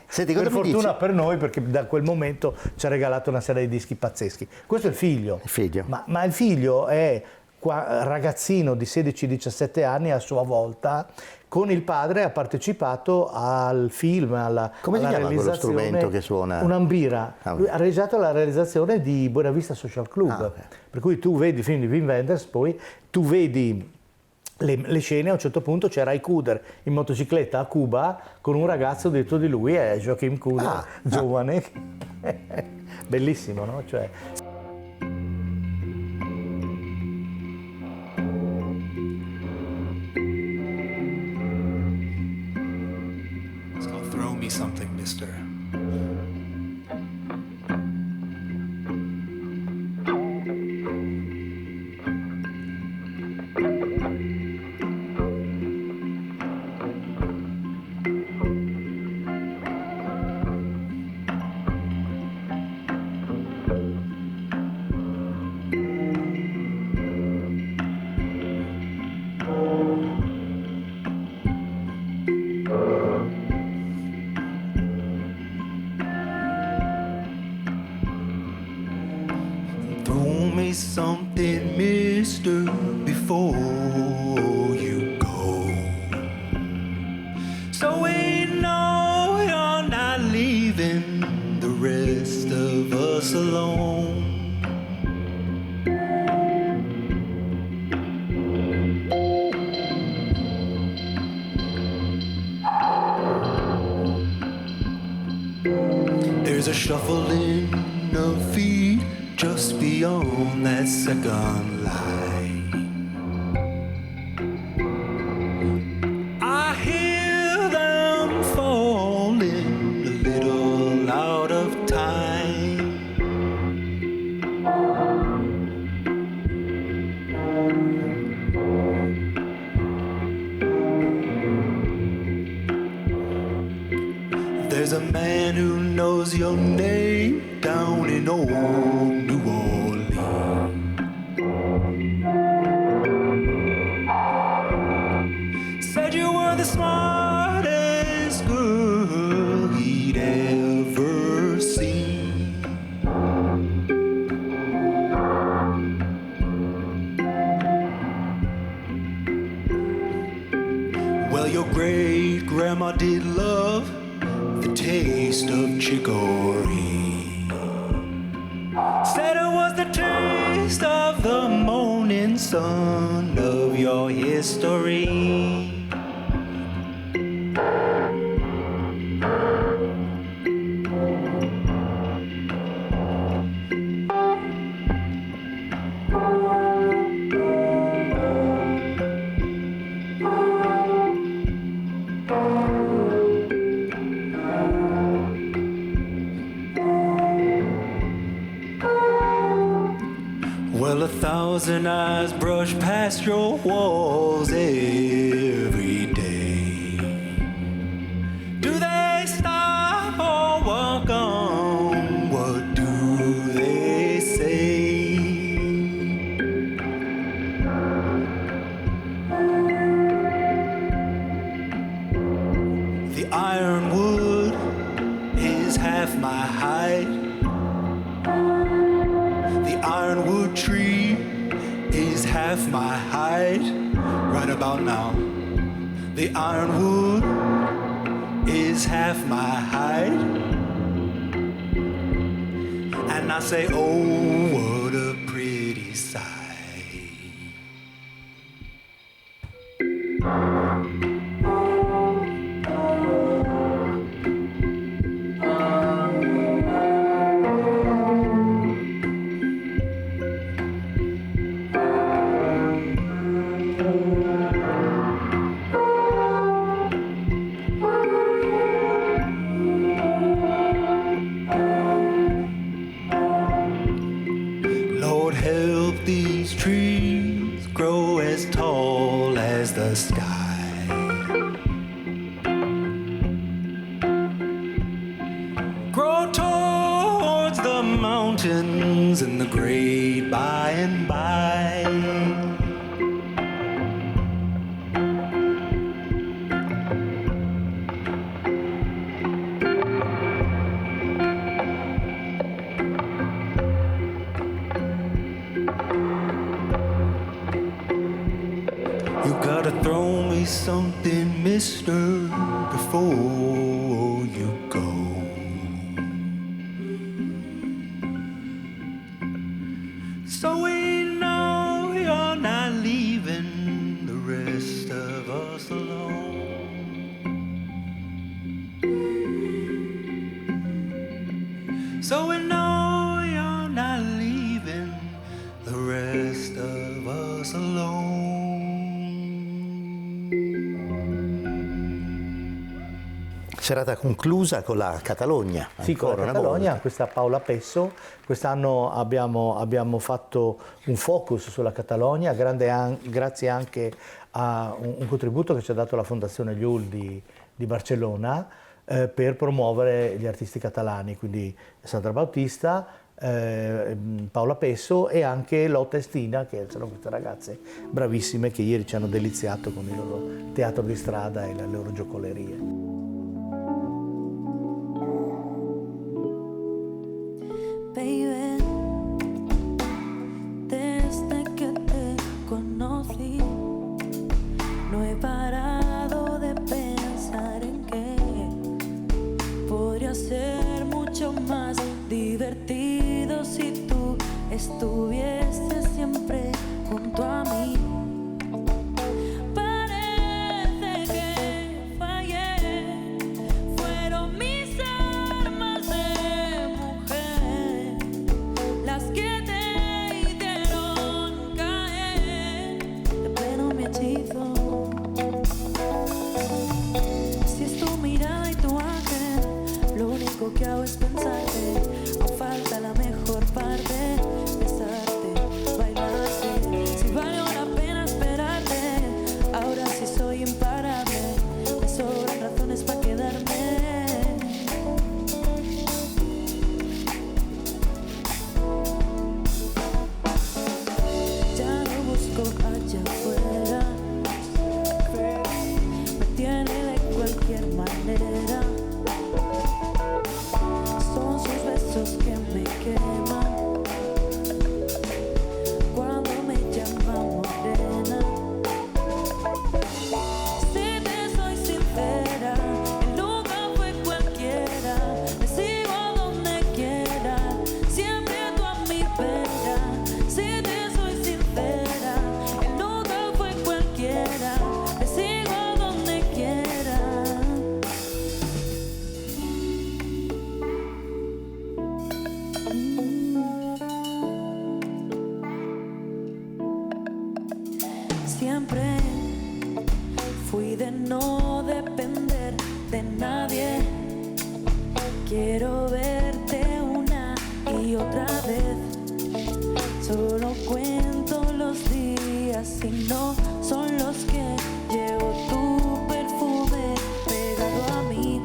Senti, per fortuna per noi, perché da quel momento ci ha regalato una serie di dischi pazzeschi. Questo è il figlio. Ma il figlio è ragazzino di 16-17 anni, a sua volta con il padre ha partecipato al film, come si chiama quello strumento che suona? Un'ambira. Lui ha realizzato la realizzazione di Buena Vista Social Club, per cui tu vedi il film di Wim Wenders, poi tu vedi le scene, a un certo punto c'è Ry Cooder in motocicletta a Cuba con un ragazzo dietro di lui, è Joachim Cooder, giovane. Bellissimo, no? Cioè, Throw me something, mister. Something, mister, before you go. So we know you're not leaving the rest of us alone. There's a shuffling of feet just beyond that second line. I hear them falling a little out of time. There's a man who knows your name down in old New Orleans. smartest girl he'd ever seen. Well, your great grandma did love the taste of chicory. Said it was the taste of the morning sun of your history. Well, 1,000 eyes brush past your walls every day. Do they stop or walk on? What do they say? The ironwood is half my height. The ironwood tree is half my height. Right about now. The ironwood is half my height. And I say, oh, what a pretty sight. Lord, help these trees grow as tall as the sky. Grow towards the mountains and the great by and by. You gotta throw me something, mister, before you go. So we know you're not leaving the rest of us alone. So we know you're not leaving the rest of us alone. Serata conclusa con la Catalogna. Sì, con la Catalogna, questa Paola Pesso. Quest'anno abbiamo fatto un focus sulla Catalogna, grazie anche a un contributo che ci ha dato la Fondazione Llull di Barcellona per promuovere gli artisti catalani, quindi Sandra Bautista, Paola Pesso e anche Lotta e Stina, che sono queste ragazze bravissime che ieri ci hanno deliziato con il loro teatro di strada e le loro giocolerie. Baby, desde que te conocí, no he parado de pensar en que podría ser mucho más divertido si tú estuvieses siempre junto a mí. Parece que fallé fui de no depender de nadie. Quiero verte una y otra vez. Solo cuento los días y no son los que llevo tu perfume pegado a mí.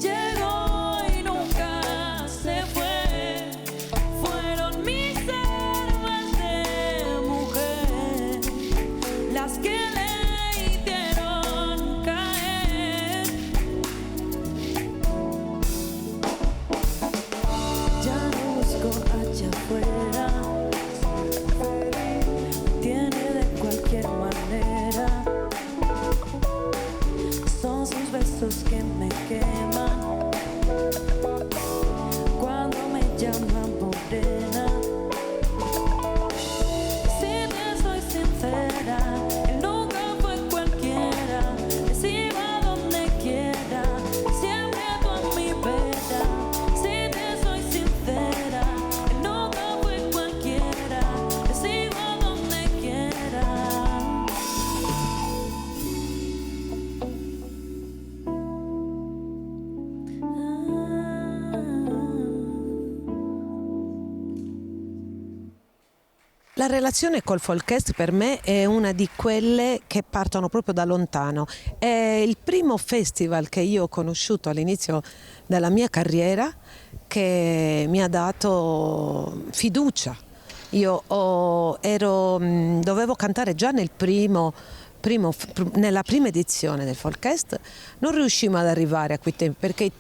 Llegó y nunca se fue. Fueron mis armas de mujer las que le hicieron caer. Ya no busco allá afuera, tiene de cualquier manera. Son sus besos que me queman cuando me llaman morena. Si te soy sincera, él nunca fue cualquiera. Les iba donde quiera, siempre tú a mi vera. Si te soy sincera, él nunca fue cualquiera. Les iba donde quiera. La relazione col Folkest per me è una di quelle che partono proprio da lontano. È il primo festival che io ho conosciuto all'inizio della mia carriera che mi ha dato fiducia. Dovevo cantare già nella prima edizione del Folkest, non riuscimmo ad arrivare a quei tempi perché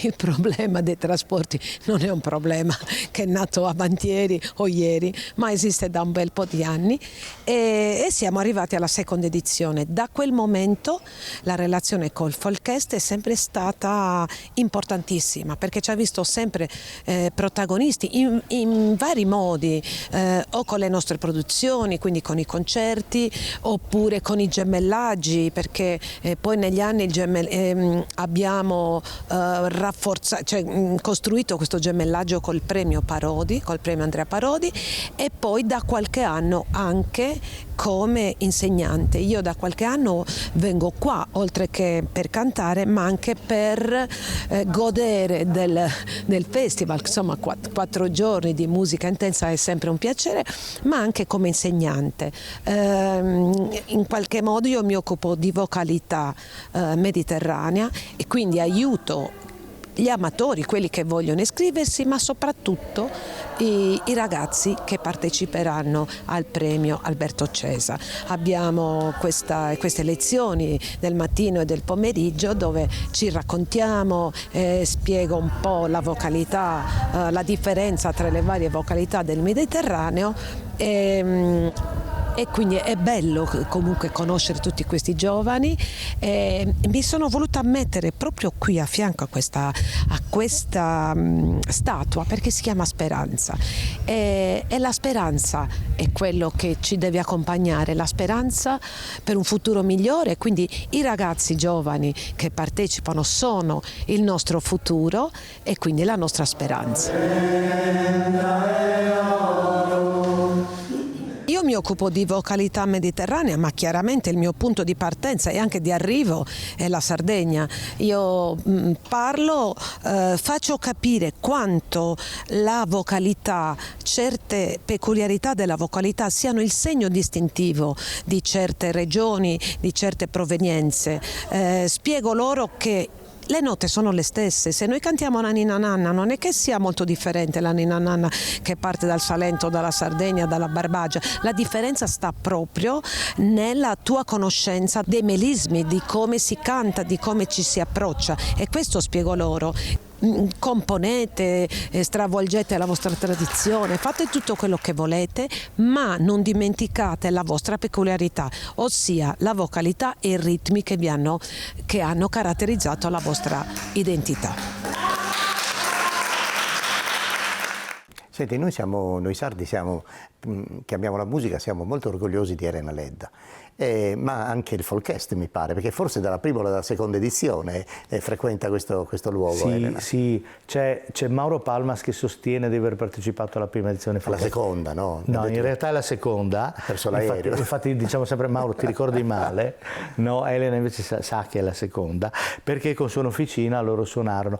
il problema dei trasporti non è un problema che è nato avantieri o ieri, ma esiste da un bel po' di anni e siamo arrivati alla seconda edizione. Da quel momento la relazione col Folkest è sempre stata importantissima perché ci ha visto sempre protagonisti in vari modi, o con le nostre produzioni, quindi con i concerti, oppure con i gemellaggi, perché poi negli anni abbiamo costruito questo gemellaggio col premio Andrea Parodi e poi da qualche anno anche come insegnante. Io da qualche anno vengo qua oltre che per cantare ma anche per godere del festival, insomma 4 giorni di musica intensa è sempre un piacere, ma anche come insegnante. In qualche modo io mi occupo di vocalità mediterranea e quindi aiuto gli amatori, quelli che vogliono iscriversi, ma soprattutto i ragazzi che parteciperanno al premio Alberto Cesa. Abbiamo queste lezioni del mattino e del pomeriggio dove ci raccontiamo, spiego un po' la vocalità, la differenza tra le varie vocalità del Mediterraneo e quindi è bello comunque conoscere tutti questi giovani. Mi sono voluta mettere proprio qui a fianco a questa statua perché si chiama Speranza e la speranza è quello che ci deve accompagnare, la speranza per un futuro migliore, quindi i ragazzi giovani che partecipano sono il nostro futuro e quindi la nostra speranza. Io mi occupo di vocalità mediterranea, ma chiaramente il mio punto di partenza e anche di arrivo è la Sardegna. Io parlo, faccio capire quanto la vocalità, certe peculiarità della vocalità siano il segno distintivo di certe regioni, di certe provenienze. Spiego loro che le note sono le stesse, se noi cantiamo la Ninna Nanna non è che sia molto differente la Ninna Nanna che parte dal Salento, dalla Sardegna, dalla Barbagia, la differenza sta proprio nella tua conoscenza dei melismi, di come si canta, di come ci si approccia e questo spiego loro. Componete, stravolgete la vostra tradizione, fate tutto quello che volete, ma non dimenticate la vostra peculiarità, ossia la vocalità e i ritmi che hanno caratterizzato la vostra identità. Senti, noi sardi che amiamo la musica, siamo molto orgogliosi di Elena Ledda ma anche il Folkest mi pare, perché forse dalla prima o dalla seconda edizione frequenta questo luogo. Sì, Elena. sì, c'è Mauro Palmas che sostiene di aver partecipato alla prima edizione Folkest. La seconda, no? No, in realtà è la seconda. Ha perso l'aereo. Infatti diciamo sempre Mauro ti ricordi male, no, Elena invece sa che è la seconda, perché con Suono Officina loro suonarono.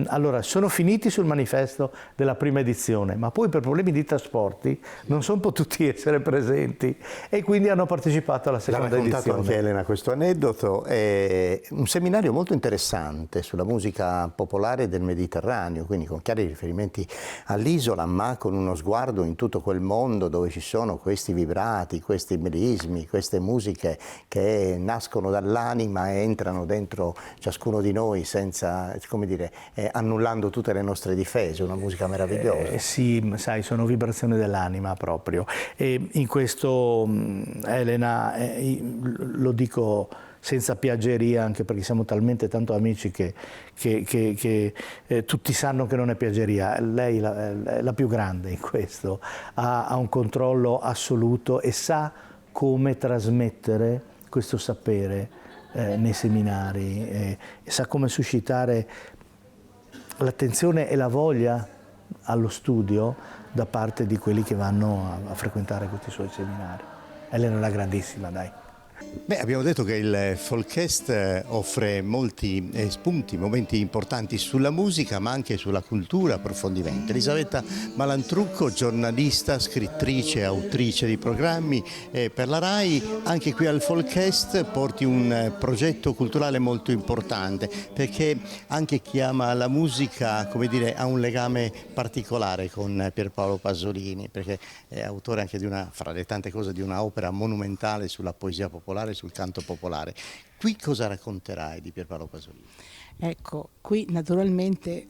Allora, sono finiti sul manifesto della prima edizione, ma poi per problemi di trasporti non sono potuti essere presenti e quindi hanno partecipato alla seconda edizione. Ha raccontato anche Elena questo aneddoto, è un seminario molto interessante sulla musica popolare del Mediterraneo, quindi con chiari riferimenti all'isola, ma con uno sguardo in tutto quel mondo dove ci sono questi vibrati, questi melismi, queste musiche che nascono dall'anima e entrano dentro ciascuno di noi senza, come dire, annullando tutte le nostre difese, una musica meravigliosa. Sì, sai, sono vibrazioni dell'anima proprio. E in questo, Elena, lo dico senza piaggeria, anche perché siamo talmente tanto amici che tutti sanno che non è piaggeria. Lei è la più grande in questo, ha un controllo assoluto e sa come trasmettere questo sapere nei seminari, e sa come suscitare l'attenzione e la voglia allo studio da parte di quelli che vanno a frequentare questi suoi seminari. Elena è una grandissima, dai. Beh, abbiamo detto che il Folkest offre molti spunti, momenti importanti sulla musica, ma anche sulla cultura, approfondimenti. Elisabetta Malantrucco, giornalista, scrittrice, autrice di programmi per la RAI, anche qui al Folkest porti un progetto culturale molto importante, perché anche chi ama la musica, come dire, ha un legame particolare con Pierpaolo Pasolini, perché è autore anche di una, fra le tante cose, di una opera monumentale sulla poesia popolare, sul canto popolare. Qui cosa racconterai di Pierpaolo Pasolini? Ecco, qui naturalmente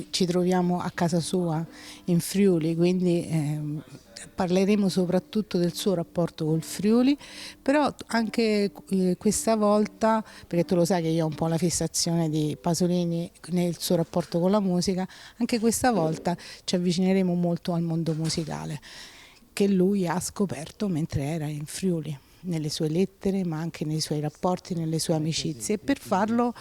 ci troviamo a casa sua in Friuli, quindi parleremo soprattutto del suo rapporto col Friuli, però anche questa volta, perché tu lo sai che io ho un po' la fissazione di Pasolini nel suo rapporto con la musica, anche questa volta ci avvicineremo molto al mondo musicale che lui ha scoperto mentre era in Friuli, nelle sue lettere, ma anche nei suoi rapporti, nelle sue amicizie. E per farlo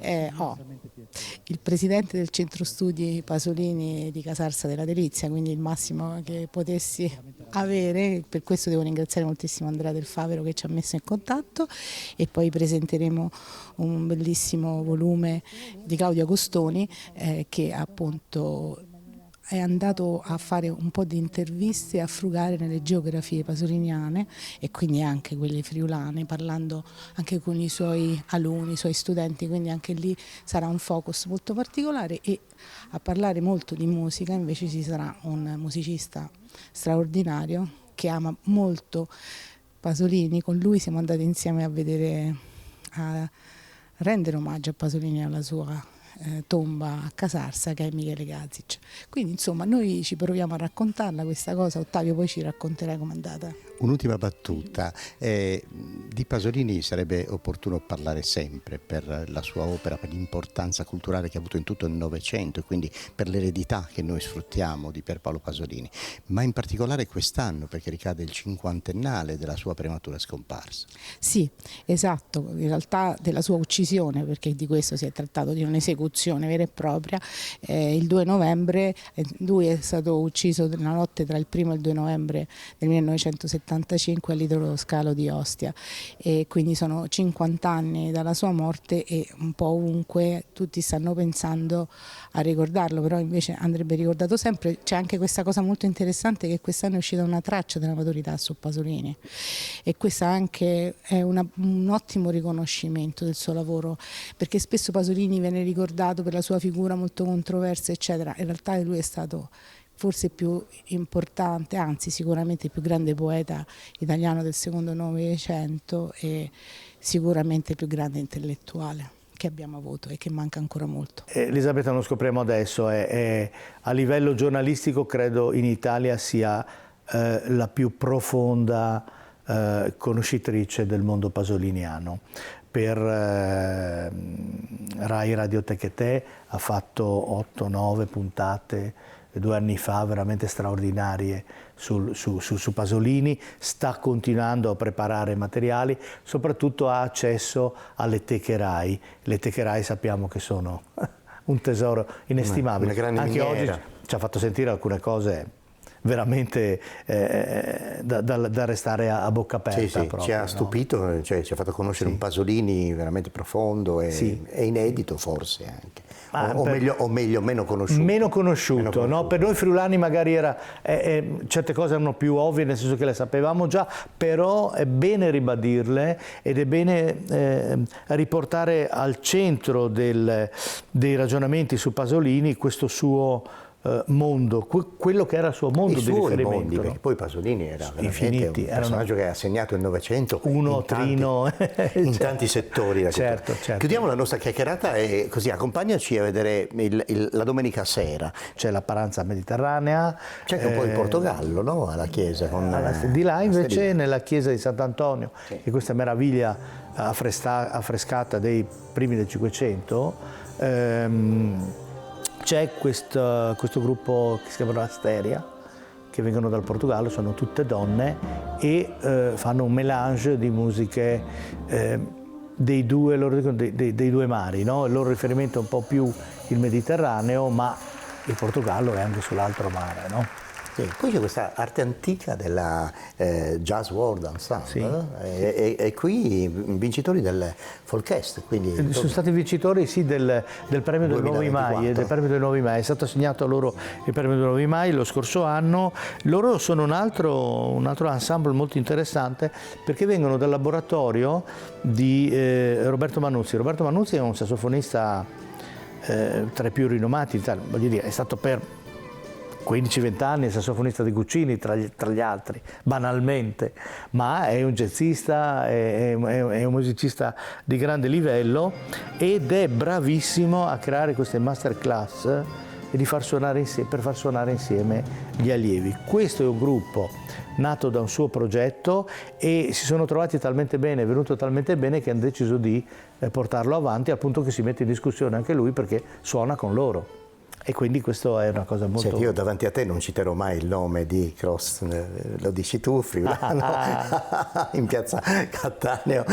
il presidente del centro studi Pasolini di Casarsa della Delizia, quindi il massimo che potessi avere. Per questo devo ringraziare moltissimo Andrea Del Favero che ci ha messo in contatto, e poi presenteremo un bellissimo volume di Claudio Agostoni che appunto è andato a fare un po' di interviste, a frugare nelle geografie pasoliniane e quindi anche quelle friulane, parlando anche con i suoi alunni, i suoi studenti, quindi anche lì sarà un focus molto particolare. E a parlare molto di musica invece ci sarà un musicista straordinario che ama molto Pasolini. Con lui siamo andati insieme a rendere omaggio a Pasolini alla sua tomba a Casarsa, che è Michele Gazic. Quindi insomma noi ci proviamo a raccontarla questa cosa. Ottavio, poi ci racconterai com'è andata. Un'ultima battuta, di Pasolini sarebbe opportuno parlare sempre per la sua opera, per l'importanza culturale che ha avuto in tutto il Novecento e quindi per l'eredità che noi sfruttiamo di Pierpaolo Pasolini, ma in particolare quest'anno perché ricade il 50ennale della sua prematura scomparsa. Sì, esatto, in realtà della sua uccisione, perché di questo si è trattato, di un'esecuzione vera e propria. Il 2 novembre lui è stato ucciso nella notte tra il 1° e il 2 novembre del 1975 all'Idolo Scalo di Ostia, e quindi sono 50 anni dalla sua morte e un po' ovunque tutti stanno pensando a ricordarlo, però invece andrebbe ricordato sempre. C'è anche questa cosa molto interessante, che quest'anno è uscita una traccia della maturità su Pasolini, e questo anche è un ottimo riconoscimento del suo lavoro, perché spesso Pasolini viene ricordato per la sua figura molto controversa eccetera. In realtà lui è stato forse più importante, anzi sicuramente il più grande poeta italiano del secondo Novecento e sicuramente il più grande intellettuale che abbiamo avuto e che manca ancora molto. Elisabetta, lo scopriamo adesso, a livello giornalistico credo in Italia sia la più profonda conoscitrice del mondo pasoliniano. Per Rai Radioteche Te ha fatto 8-9 puntate 2 anni fa veramente straordinarie su Pasolini, sta continuando a preparare materiali, soprattutto ha accesso alle teche Rai. Le teche Rai sappiamo che sono un tesoro inestimabile. Una grande Anche miniera. oggi ci ha fatto sentire alcune cose veramente da restare a bocca aperta. Sì, proprio, ci ha no? stupito, cioè, ci ha fatto conoscere un Pasolini veramente profondo e inedito forse anche, o meglio meno conosciuto. Meno conosciuto, no? Per noi friulani magari certe cose erano più ovvie, nel senso che le sapevamo già, però è bene ribadirle ed è bene riportare al centro dei ragionamenti su Pasolini questo suo mondo, quello che era il suo mondo I di suoi riferimento. mondi, perché poi Pasolini era veramente Infiniti, un personaggio che ha segnato il Novecento in tanti settori. Certo. Chiudiamo la nostra chiacchierata e così accompagnaci a vedere la domenica sera. C'è la paranza mediterranea. C'è anche un po' il Portogallo, no? Alla chiesa. Di là invece nella chiesa di Sant'Antonio, che è questa meraviglia affrescata dei primi del Cinquecento, c'è questo gruppo che si chiama Asteria, che vengono dal Portogallo, sono tutte donne e fanno un mélange di musiche dei due mari, no? Il loro riferimento è un po' più il Mediterraneo, ma il Portogallo è anche sull'altro mare, no? Sì, poi c'è questa arte antica della Jazz World Ensemble, e qui vincitori del Folkest. Quindi sono stati vincitori del premio dei Nuovi Mai, è stato assegnato a loro il premio dei Nuovi Mai lo scorso anno. Loro sono un altro ensemble molto interessante perché vengono dal laboratorio di Roberto Manuzzi. Roberto Manuzzi è un sassofonista tra i più rinomati in Italia, voglio dire, è stato per 15-20 anni il sassofonista di Guccini tra gli altri, banalmente, ma è un jazzista, è un musicista di grande livello ed è bravissimo a creare queste masterclass e per far suonare insieme gli allievi. Questo è un gruppo nato da un suo progetto e si sono trovati talmente bene, è venuto talmente bene che hanno deciso di portarlo avanti al punto che si mette in discussione anche lui perché suona con loro. E quindi questo è una cosa molto... Io davanti a te non citerò mai il nome di Cross, lo dici tu, friulano, in piazza Cattaneo,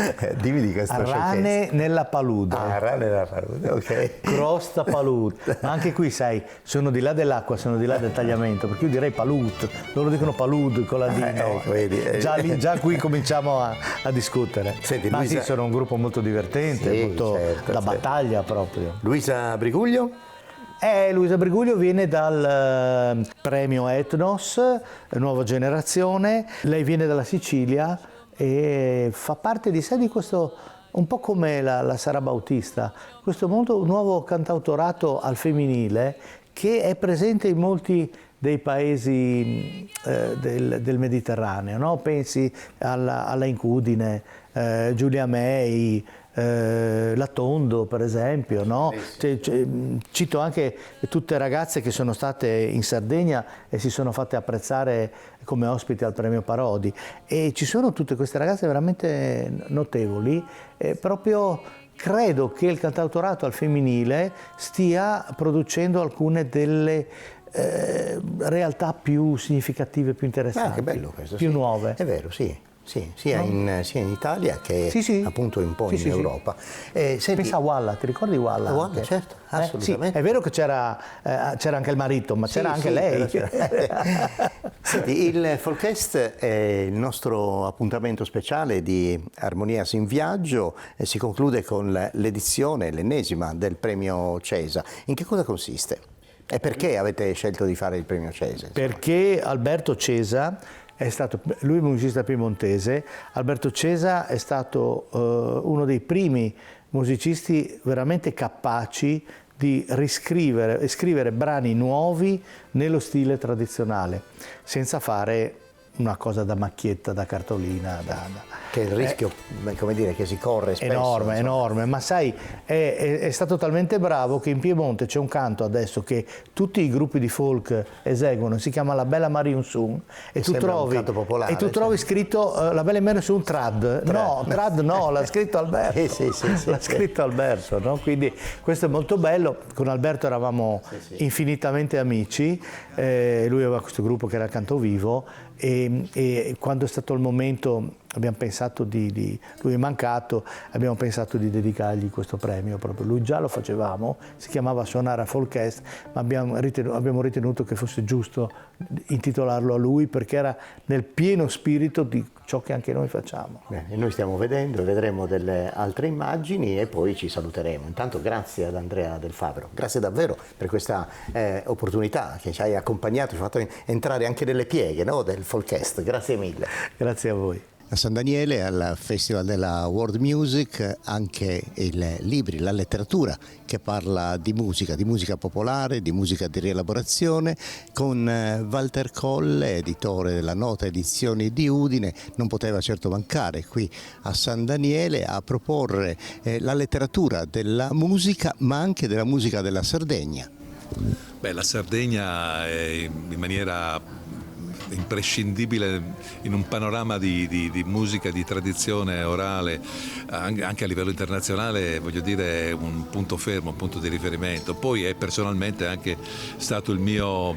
dimmi di questo Rane nella palude. Rane nella palude, ok. Cross da palude. Ma anche qui, sai, sono di là dell'acqua, sono di là del tagliamento, perché io direi palude, loro dicono palude con la D, no? Vedi, già qui cominciamo a discutere. Senti, ma Luisa... sì, sono un gruppo molto divertente, molto da battaglia proprio. Luisa Briguglio? Luisa Briguglio viene dal premio Ethnos, Nuova Generazione, lei viene dalla Sicilia e fa parte di sé di questo, un po' come la Sara Bautista, questo nuovo cantautorato al femminile che è presente in molti dei paesi del Mediterraneo, no? Pensi alla Incudine, Giulia May, Latondo per esempio, no? Cito anche tutte ragazze che sono state in Sardegna e si sono fatte apprezzare come ospiti al premio Parodi e ci sono tutte queste ragazze veramente notevoli, proprio credo che il cantautorato al femminile stia producendo alcune delle realtà più significative, più interessanti, che bello questo, più nuove. È vero, sì. Sì, sia in Italia che appunto un po' in Europa. Pensa a Walla, ti ricordi Walla? Walla, certo, assolutamente. Sì, è vero che c'era anche il marito, ma c'era anche lei. Senti, il Folkest è il nostro appuntamento speciale di Armonias in Viaggio e si conclude con l'edizione, l'ennesima, del premio Cesa. In che cosa consiste? E perché avete scelto di fare il premio Cesa? Perché Alberto Cesa lui è un musicista piemontese. Alberto Cesa è stato uno dei primi musicisti veramente capaci di scrivere brani nuovi nello stile tradizionale, senza fare una cosa da macchietta, da cartolina. Che il rischio, come dire, che si corre spesso. Enorme, enorme, ma sai, è stato talmente bravo che in Piemonte c'è un canto adesso che tutti i gruppi di folk eseguono, si chiama La Bella Mariunsun, e tu trovi, un canto popolare, trovi scritto La Bella Mariunsun Trad. No, Trad no, l'ha scritto Alberto. sì, l'ha scritto Alberto, no? Quindi questo è molto bello. Con Alberto eravamo infinitamente amici, lui aveva questo gruppo che era Canto Vivo, e quando è stato il momento abbiamo pensato lui è mancato, abbiamo pensato di dedicargli questo premio proprio. Lui già lo facevamo, si chiamava Suonare a Folkest, ma abbiamo ritenuto che fosse giusto intitolarlo a lui, perché era nel pieno spirito di ciò che anche noi facciamo. Bene, noi stiamo vedendo e vedremo delle altre immagini e poi ci saluteremo. Intanto grazie ad Andrea Del Fabbro, grazie davvero per questa opportunità che ci hai accompagnato, ci hai fatto entrare anche nelle pieghe, no, del Folkest. Grazie mille. Grazie a voi. A San Daniele, al Festival della World Music, anche i libri, la letteratura che parla di musica popolare, di musica di rielaborazione, con Walter Colle, editore della Nota Edizioni di Udine, non poteva certo mancare qui a San Daniele a proporre la letteratura della musica, ma anche della musica della Sardegna. Beh, la Sardegna è in maniera imprescindibile in un panorama di musica, di tradizione orale, anche a livello internazionale, voglio dire, è un punto fermo, un punto di riferimento. Poi è personalmente anche stato il mio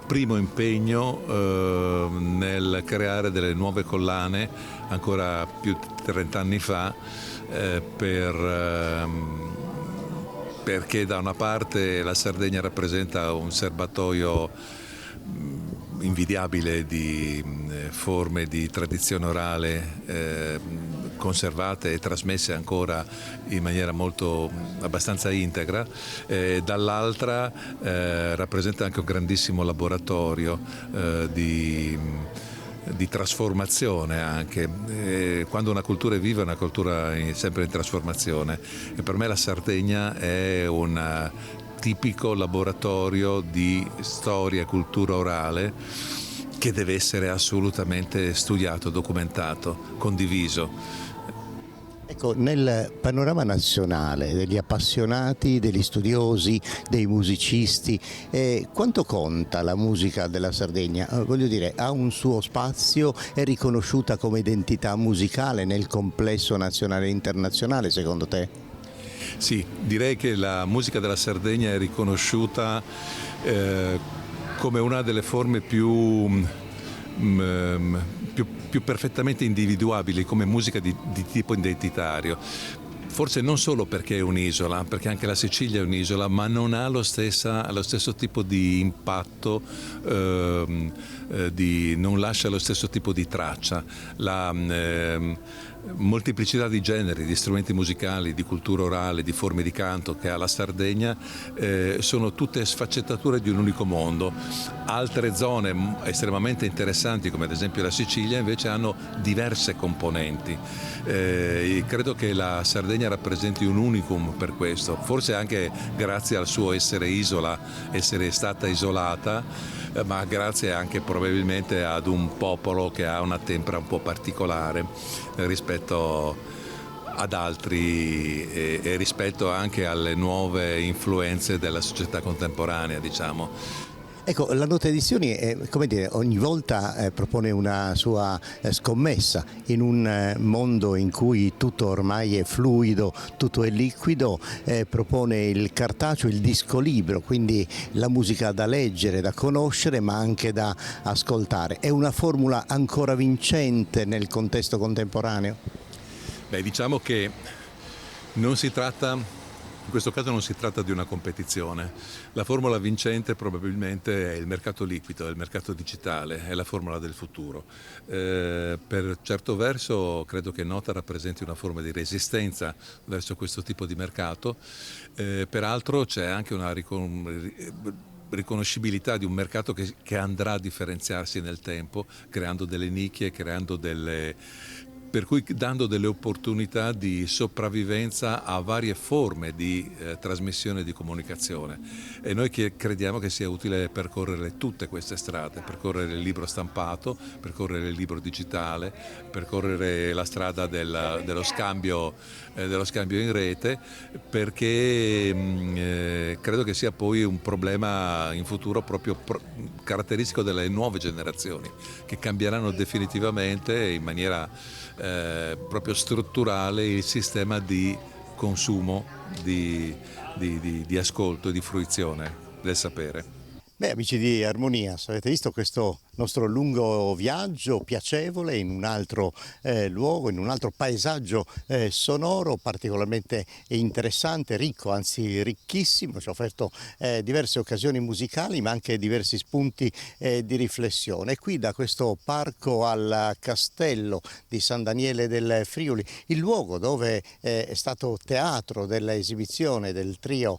primo impegno nel creare delle nuove collane, ancora più di 30 anni fa, perché da una parte la Sardegna rappresenta un serbatoio invidiabile di forme di tradizione orale conservate e trasmesse ancora in maniera abbastanza integra, dall'altra rappresenta anche un grandissimo laboratorio di trasformazione anche. Quando una cultura è viva, è una cultura sempre in trasformazione, e per me la Sardegna è un tipico laboratorio di storia e cultura orale che deve essere assolutamente studiato, documentato, condiviso. Ecco, nel panorama nazionale degli appassionati, degli studiosi, dei musicisti, quanto conta la musica della Sardegna? Voglio dire, ha un suo spazio, è riconosciuta come identità musicale nel complesso nazionale e internazionale, secondo te? Sì, direi che la musica della Sardegna è riconosciuta come una delle forme più perfettamente individuabili come musica di tipo identitario. Forse non solo perché è un'isola, perché anche la Sicilia è un'isola, ma non ha lo stesso tipo di impatto, non lascia lo stesso tipo di traccia. La molteplicità di generi, di strumenti musicali, di cultura orale, di forme di canto che ha la Sardegna sono tutte sfaccettature di un unico mondo. Altre zone estremamente interessanti, come ad esempio la Sicilia, invece hanno diverse componenti. Credo che la Sardegna rappresenti un unicum per questo, forse anche grazie al suo essere isola, essere stata isolata, ma grazie anche probabilmente ad un popolo che ha una tempra un po' particolare rispetto ad altri e rispetto anche alle nuove influenze della società contemporanea, diciamo. Ecco, la Nota Edizioni, come dire, ogni volta propone una sua scommessa in un mondo in cui tutto ormai è fluido, tutto è liquido, propone il cartaceo, il disco libro, quindi la musica da leggere, da conoscere, ma anche da ascoltare. È una formula ancora vincente nel contesto contemporaneo? Beh, diciamo che in questo caso non si tratta di una competizione. La formula vincente probabilmente è il mercato liquido, è il mercato digitale, è la formula del futuro. Per certo verso credo che Nota rappresenti una forma di resistenza verso questo tipo di mercato, peraltro c'è anche una riconoscibilità di un mercato che andrà a differenziarsi nel tempo, creando delle nicchie, creando delle per cui dando delle opportunità di sopravvivenza a varie forme di trasmissione e di comunicazione. E noi crediamo che sia utile percorrere tutte queste strade, percorrere il libro stampato, percorrere il libro digitale, percorrere la strada dello scambio in rete, perché credo che sia poi un problema in futuro proprio caratteristico delle nuove generazioni, che cambieranno definitivamente in maniera proprio strutturale il sistema di consumo, di ascolto e di fruizione del sapere. Beh, amici di Armonia, avete visto questo nostro lungo viaggio piacevole in un altro luogo, in un altro paesaggio sonoro particolarmente interessante, ricco, anzi ricchissimo. Ci ha offerto diverse occasioni musicali, ma anche diversi spunti di riflessione. E qui da questo parco al castello di San Daniele del Friuli, il luogo dove è stato teatro dell'esibizione del trio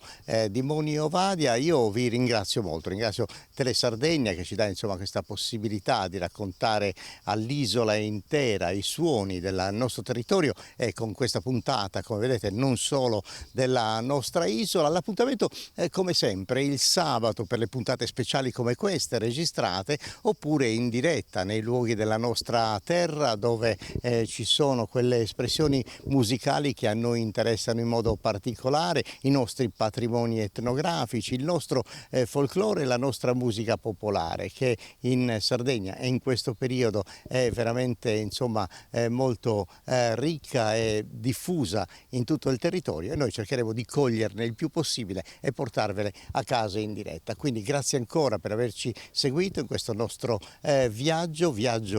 di Moni Ovadia, io vi ringrazio molto. Ringrazio Telesardegna che ci dà insomma questa possibilità di raccontare all'isola intera i suoni del nostro territorio, e con questa puntata, come vedete, non solo della nostra isola. L'appuntamento è come sempre il sabato per le puntate speciali come queste, registrate oppure in diretta nei luoghi della nostra terra, dove ci sono quelle espressioni musicali che a noi interessano in modo particolare, i nostri patrimoni etnografici, il nostro folklore, la nostra musica popolare, che in Sardegna e in questo periodo è veramente insomma molto ricca e diffusa in tutto il territorio, e noi cercheremo di coglierne il più possibile e portarvele a casa in diretta. Quindi grazie ancora per averci seguito in questo nostro viaggio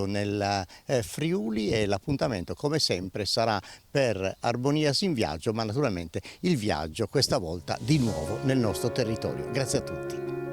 nel Friuli, e l'appuntamento come sempre sarà per Armonias in viaggio, ma naturalmente il viaggio questa volta di nuovo nel nostro territorio. Grazie a tutti.